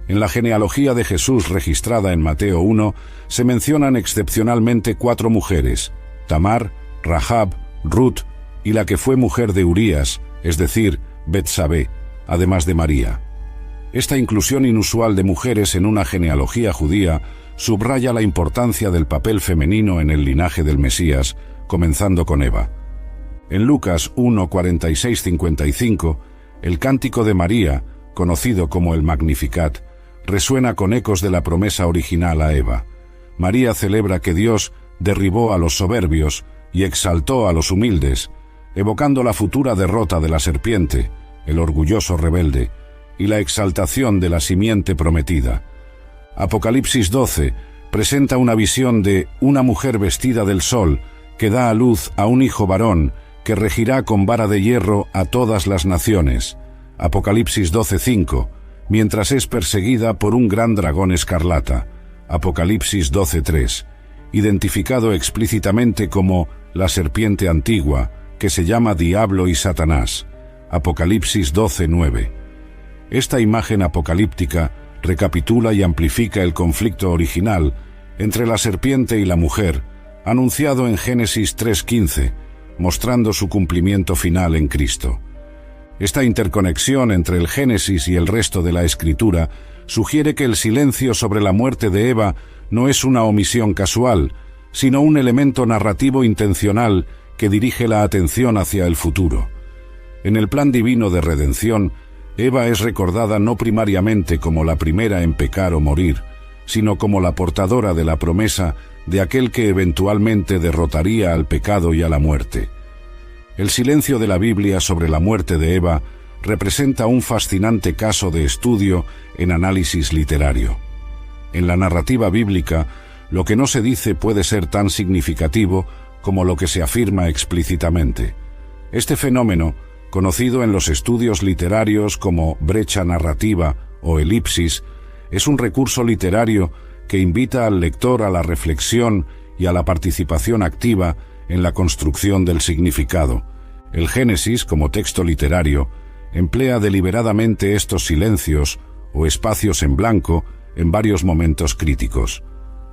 F: En la genealogía de Jesús registrada en Mateo 1, se mencionan excepcionalmente 4 mujeres: Tamar, Rahab, Ruth y la que fue mujer de Urías, es decir, Betsabé, además de María. Esta inclusión inusual de mujeres en una genealogía judía subraya la importancia del papel femenino en el linaje del Mesías, comenzando con Eva. En Lucas 1:46-55, el cántico de María, conocido como el Magnificat, resuena con ecos de la promesa original a Eva. María celebra que Dios derribó a los soberbios y exaltó a los humildes, evocando la futura derrota de la serpiente, el orgulloso rebelde, y la exaltación de la simiente prometida. Apocalipsis 12 presenta una visión de una mujer vestida del sol que da a luz a un hijo varón que regirá con vara de hierro a todas las naciones. Apocalipsis 12:5, mientras es perseguida por un gran dragón escarlata. Apocalipsis 12:3, identificado explícitamente como la serpiente antigua, que se llama Diablo y Satanás. Apocalipsis 12:9. Esta imagen apocalíptica recapitula y amplifica el conflicto original entre la serpiente y la mujer, anunciado en Génesis 3:15, mostrando su cumplimiento final en Cristo. Esta interconexión entre el Génesis y el resto de la Escritura sugiere que el silencio sobre la muerte de Eva no es una omisión casual, sino un elemento narrativo intencional que dirige la atención hacia el futuro. En el plan divino de redención, Eva es recordada no primariamente como la primera en pecar o morir, sino como la portadora de la promesa de aquel que eventualmente derrotaría al pecado y a la muerte. El silencio de la Biblia sobre la muerte de Eva representa un fascinante caso de estudio en análisis literario. En la narrativa bíblica, lo que no se dice puede ser tan significativo como lo que se afirma explícitamente. Este fenómeno, conocido en los estudios literarios como brecha narrativa o elipsis, es un recurso literario que invita al lector a la reflexión y a la participación activa en la construcción del significado. El Génesis, como texto literario, emplea deliberadamente estos silencios o espacios en blanco en varios momentos críticos.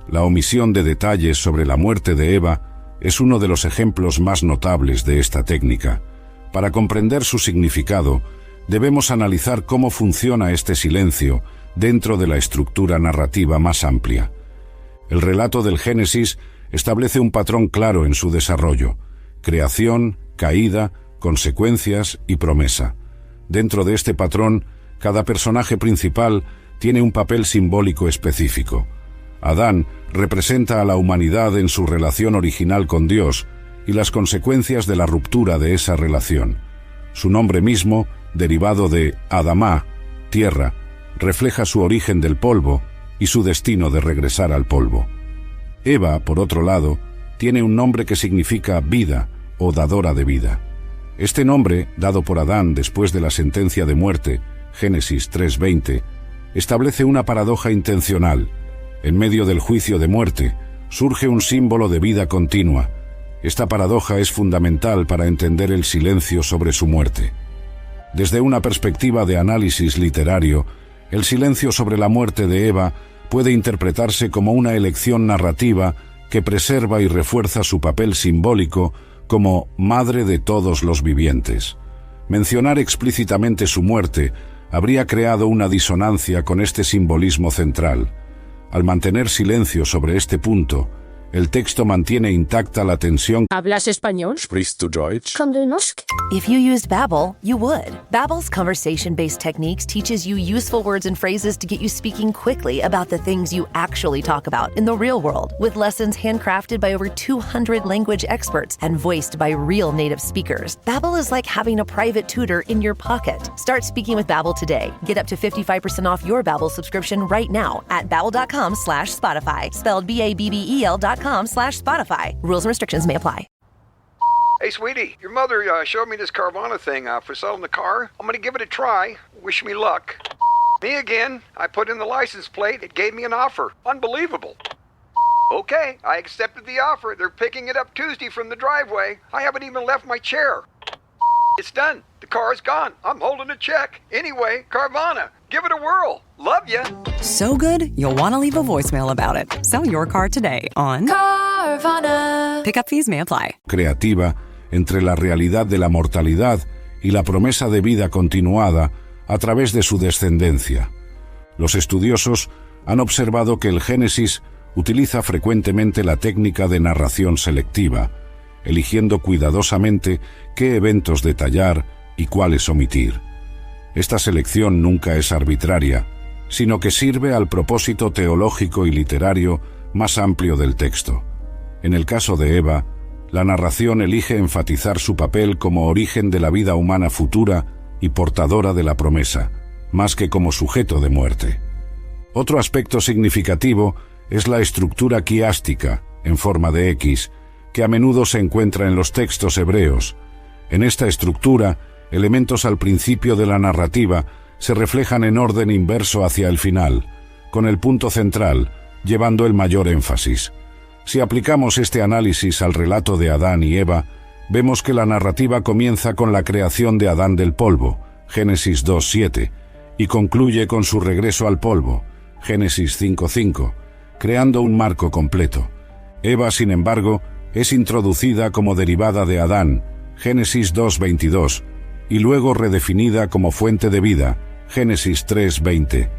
F: La omisión de detalles sobre la muerte de Eva es uno de los ejemplos más notables de esta técnica. Para comprender su significado, debemos analizar cómo funciona este silencio dentro de la estructura narrativa más amplia. El relato del Génesis establece un patrón claro en su desarrollo: creación, caída, consecuencias y promesa. Dentro de este patrón, cada personaje principal tiene un papel simbólico específico. Adán representa a la humanidad en su relación original con Dios y las consecuencias de la ruptura de esa relación. Su nombre mismo, derivado de Adamá, tierra, refleja su origen del polvo y su destino de regresar al polvo. Eva, por otro lado, tiene un nombre que significa vida o dadora de vida. Este nombre, dado por Adán después de la sentencia de muerte, Génesis 3:20, establece una paradoja intencional. En medio del juicio de muerte, surge un símbolo de vida continua. Esta paradoja es fundamental para entender el silencio sobre su muerte. Desde una perspectiva de análisis literario, el silencio sobre la muerte de Eva puede interpretarse como una elección narrativa que preserva y refuerza su papel simbólico como madre de todos los vivientes. Mencionar explícitamente su muerte habría creado una disonancia con este simbolismo central. Al mantener silencio sobre este punto, el texto mantiene intacta la tensión.
P: ¿Hablas español?
Q: Sprichst du Deutsch?
L: If you used Babbel, you would. Babbel's conversation-based techniques teaches you useful words and phrases to get you speaking quickly about the things you actually talk about in the real world, with lessons handcrafted by over 200 language experts and voiced by real native speakers. Babbel is like having a private tutor in your pocket. Start speaking with Babbel today. Get up to 55% off your Babbel subscription right now at babbel.com/Spotify, spelled BABBEL.com/Spotify. Rules and restrictions may apply.
R: Hey, sweetie, your mother showed me this Carvana thing for selling the car. I'm going to give it a try. Wish me luck. Me again. I put in the license plate. It gave me an offer. Unbelievable. Okay, I accepted the offer. They're picking it up Tuesday from the driveway. I haven't even left my chair. It's done. The car's gone. I'm holding a check. Anyway, Carvana, give it a whirl. Love ya.
S: So good, you'll want to leave a voicemail about it. Sell your car today on Carvana. Pickup fees may apply.
F: Creativa entre la realidad de la mortalidad y la promesa de vida continuada a través de su descendencia. Los estudiosos han observado que el Génesis utiliza frecuentemente la técnica de narración selectiva, eligiendo cuidadosamente qué eventos detallar y cuáles omitir. Esta selección nunca es arbitraria, sino que sirve al propósito teológico y literario más amplio del texto. En el caso de Eva, la narración elige enfatizar su papel como origen de la vida humana futura y portadora de la promesa, más que como sujeto de muerte. Otro aspecto significativo es la estructura quiástica, en forma de X, que a menudo se encuentra en los textos hebreos. En esta estructura, elementos al principio de la narrativa se reflejan en orden inverso hacia el final, con el punto central, llevando el mayor énfasis. Si aplicamos este análisis al relato de Adán y Eva, vemos que la narrativa comienza con la creación de Adán del polvo, Génesis 2:7, y concluye con su regreso al polvo, Génesis 5:5, creando un marco completo. Eva, sin embargo, es introducida como derivada de Adán, Génesis 2:22, y luego redefinida como fuente de vida, Génesis 3:20.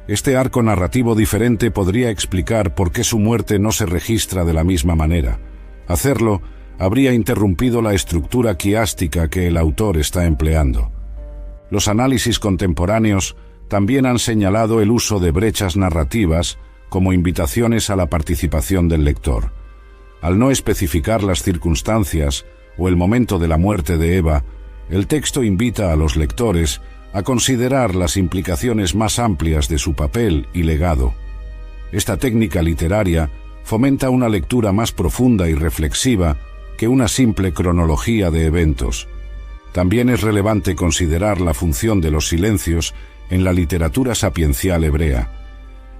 F: Este arco narrativo diferente podría explicar por qué su muerte no se registra de la misma manera. Hacerlo habría interrumpido la estructura quiástica que el autor está empleando. Los análisis contemporáneos también han señalado el uso de brechas narrativas como invitaciones a la participación del lector. Al no especificar las circunstancias o el momento de la muerte de Eva, el texto invita a los lectores a considerar las implicaciones más amplias de su papel y legado. Esta técnica literaria fomenta una lectura más profunda y reflexiva que una simple cronología de eventos. También es relevante considerar la función de los silencios en la literatura sapiencial hebrea.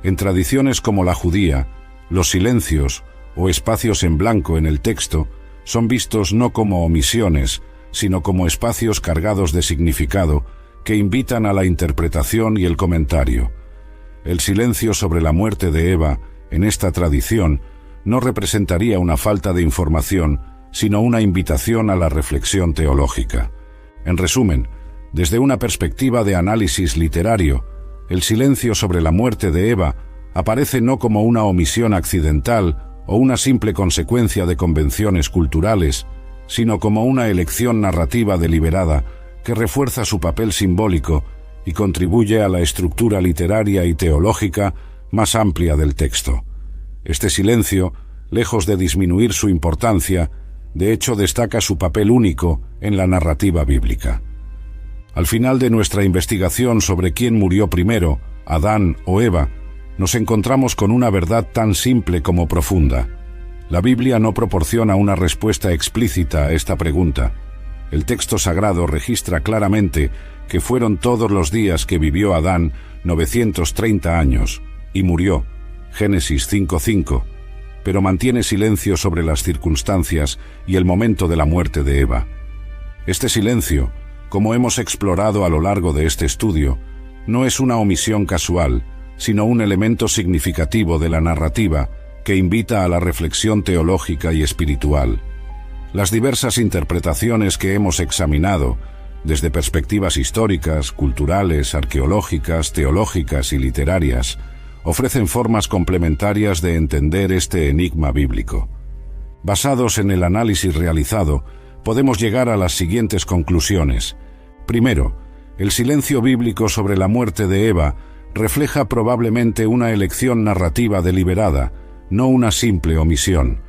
F: En tradiciones como la judía, los silencios o espacios en blanco en el texto son vistos no como omisiones, sino como espacios cargados de significado que invitan a la interpretación y el comentario. El silencio sobre la muerte de Eva, en esta tradición, no representaría una falta de información, sino una invitación a la reflexión teológica. En resumen, desde una perspectiva de análisis literario, el silencio sobre la muerte de Eva aparece no como una omisión accidental o una simple consecuencia de convenciones culturales, sino como una elección narrativa deliberada que refuerza su papel simbólico y contribuye a la estructura literaria y teológica más amplia del texto. Este silencio, lejos de disminuir su importancia, de hecho destaca su papel único en la narrativa bíblica. Al final de nuestra investigación sobre quién murió primero, Adán o Eva, nos encontramos con una verdad tan simple como profunda. La Biblia no proporciona una respuesta explícita a esta pregunta. El texto sagrado registra claramente que fueron todos los días que vivió Adán 930 años y murió, Génesis 5:5, pero mantiene silencio sobre las circunstancias y el momento de la muerte de Eva. Este silencio, como hemos explorado a lo largo de este estudio, no es una omisión casual, sino un elemento significativo de la narrativa que invita a la reflexión teológica y espiritual. Las diversas interpretaciones que hemos examinado, desde perspectivas históricas, culturales, arqueológicas, teológicas y literarias, ofrecen formas complementarias de entender este enigma bíblico. Basados en el análisis realizado, podemos llegar a las siguientes conclusiones. Primero, el silencio bíblico sobre la muerte de Eva refleja probablemente una elección narrativa deliberada, no una simple omisión.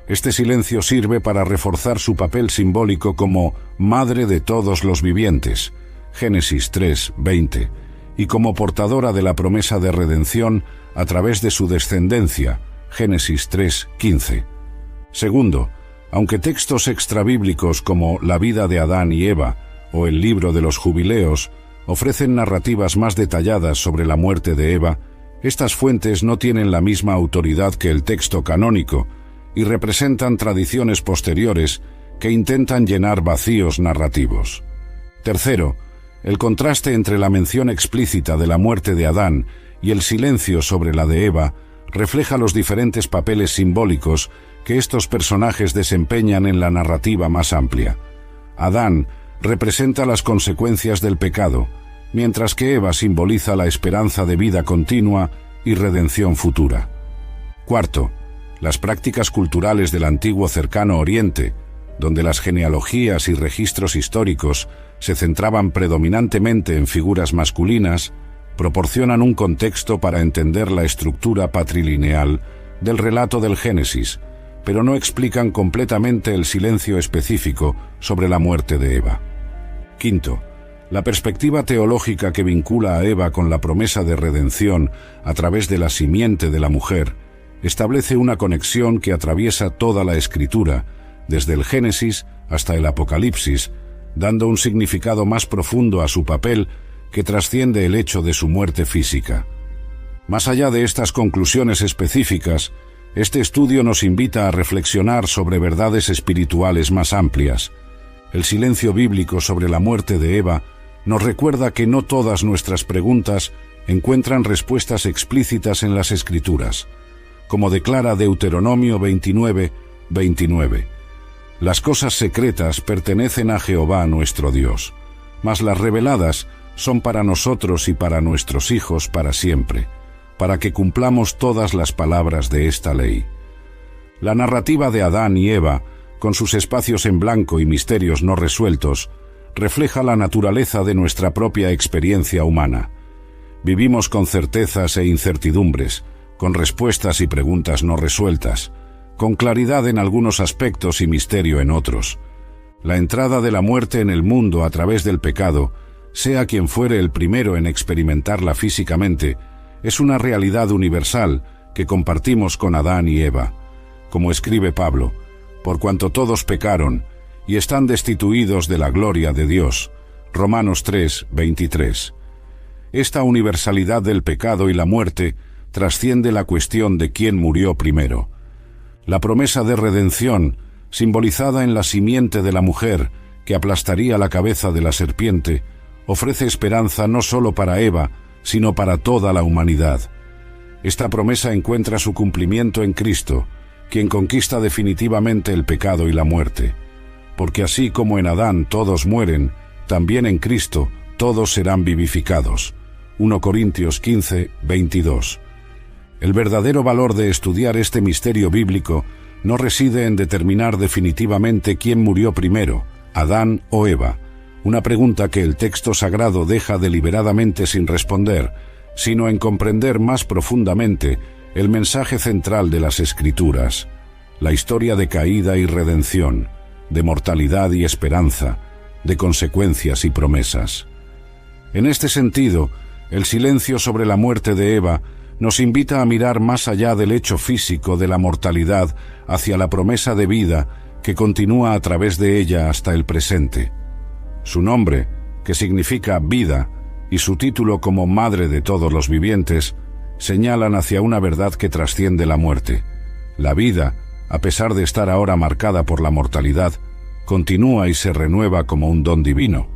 F: Este silencio sirve para reforzar su papel simbólico como madre de todos los vivientes, Génesis 3:20, y como portadora de la promesa de redención a través de su descendencia, Génesis 3:15. Segundo, aunque textos extrabíblicos como la vida de Adán y Eva o el libro de los jubileos ofrecen narrativas más detalladas sobre la muerte de Eva, estas fuentes no tienen la misma autoridad que el texto canónico y representan tradiciones posteriores que intentan llenar vacíos narrativos. Tercero, el contraste entre la mención explícita de la muerte de Adán y el silencio sobre la de Eva refleja los diferentes papeles simbólicos que estos personajes desempeñan en la narrativa más amplia. Adán representa las consecuencias del pecado, mientras que Eva simboliza la esperanza de vida continua y redención futura. Cuarto, las prácticas culturales del antiguo Cercano Oriente, donde las genealogías y registros históricos se centraban predominantemente en figuras masculinas, proporcionan un contexto para entender la estructura patrilineal del relato del Génesis, pero no explican completamente el silencio específico sobre la muerte de Eva. Quinto, la perspectiva teológica que vincula a Eva con la promesa de redención a través de la simiente de la mujer establece una conexión que atraviesa toda la Escritura, desde el Génesis hasta el Apocalipsis, dando un significado más profundo a su papel que trasciende el hecho de su muerte física. Más allá de estas conclusiones específicas, este estudio nos invita a reflexionar sobre verdades espirituales más amplias. El silencio bíblico sobre la muerte de Eva nos recuerda que no todas nuestras preguntas encuentran respuestas explícitas en las Escrituras. como declara Deuteronomio 29:29. Las cosas secretas pertenecen a Jehová nuestro Dios, mas las reveladas son para nosotros y para nuestros hijos para siempre, para que cumplamos todas las palabras de esta ley. La narrativa de Adán y Eva, con sus espacios en blanco y misterios no resueltos, refleja la naturaleza de nuestra propia experiencia humana. Vivimos con certezas e incertidumbres, con respuestas y preguntas no resueltas, con claridad en algunos aspectos y misterio en otros. La entrada de la muerte en el mundo a través del pecado, sea quien fuere el primero en experimentarla físicamente, es una realidad universal que compartimos con Adán y Eva. Como escribe Pablo, por cuanto todos pecaron y están destituidos de la gloria de Dios. Romanos 3:23. Esta universalidad del pecado y la muerte trasciende la cuestión de quién murió primero. La promesa de redención, simbolizada en la simiente de la mujer que aplastaría la cabeza de la serpiente, ofrece esperanza no solo para Eva, sino para toda la humanidad. Esta promesa encuentra su cumplimiento en Cristo, quien conquista definitivamente el pecado y la muerte. Porque así como en Adán todos mueren, también en Cristo todos serán vivificados. 1 Corintios 15:22. El verdadero valor de estudiar este misterio bíblico no reside en determinar definitivamente quién murió primero, Adán o Eva, una pregunta que el texto sagrado deja deliberadamente sin responder, sino en comprender más profundamente el mensaje central de las Escrituras, la historia de caída y redención, de mortalidad y esperanza, de consecuencias y promesas. En este sentido, el silencio sobre la muerte de Eva nos invita a mirar más allá del hecho físico de la mortalidad hacia la promesa de vida que continúa a través de ella hasta el presente. Su nombre, que significa vida, y su título como Madre de todos los vivientes, señalan hacia una verdad que trasciende la muerte. La vida, a pesar de estar ahora marcada por la mortalidad, continúa y se renueva como un don divino.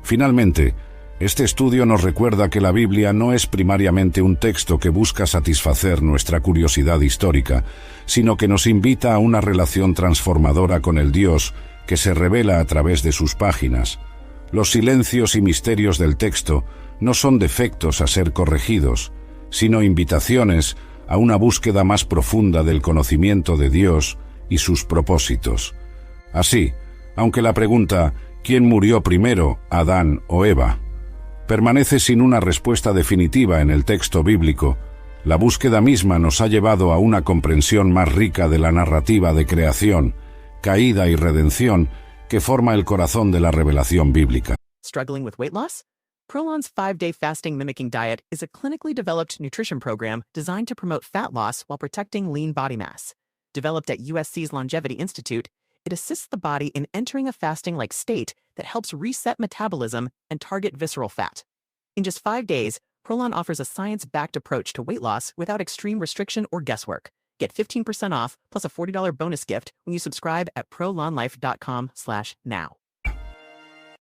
F: Finalmente, este estudio nos recuerda que la Biblia no es primariamente un texto que busca satisfacer nuestra curiosidad histórica, sino que nos invita a una relación transformadora con el Dios que se revela a través de sus páginas. Los silencios y misterios del texto no son defectos a ser corregidos, sino invitaciones a una búsqueda más profunda del conocimiento de Dios y sus propósitos. Así, aunque la pregunta ¿quién murió primero, Adán o Eva?, permanece sin una respuesta definitiva en el texto bíblico, la búsqueda misma nos ha llevado a una comprensión más rica de la narrativa de creación, caída y redención que forma el corazón de la revelación bíblica.
C: Struggling with weight loss? Prolon's 5-day fasting mimicking diet is a clinically developed nutrition program designed to promote fat loss while protecting lean body mass. Developed at USC's Longevity Institute, it assists the body in entering a fasting-like state that helps reset metabolism and target visceral fat. In just 5 days, Prolon offers a science-backed approach to weight loss without extreme restriction or guesswork. Get 15% off plus a $40 bonus gift when you subscribe at prolonlife.com/now.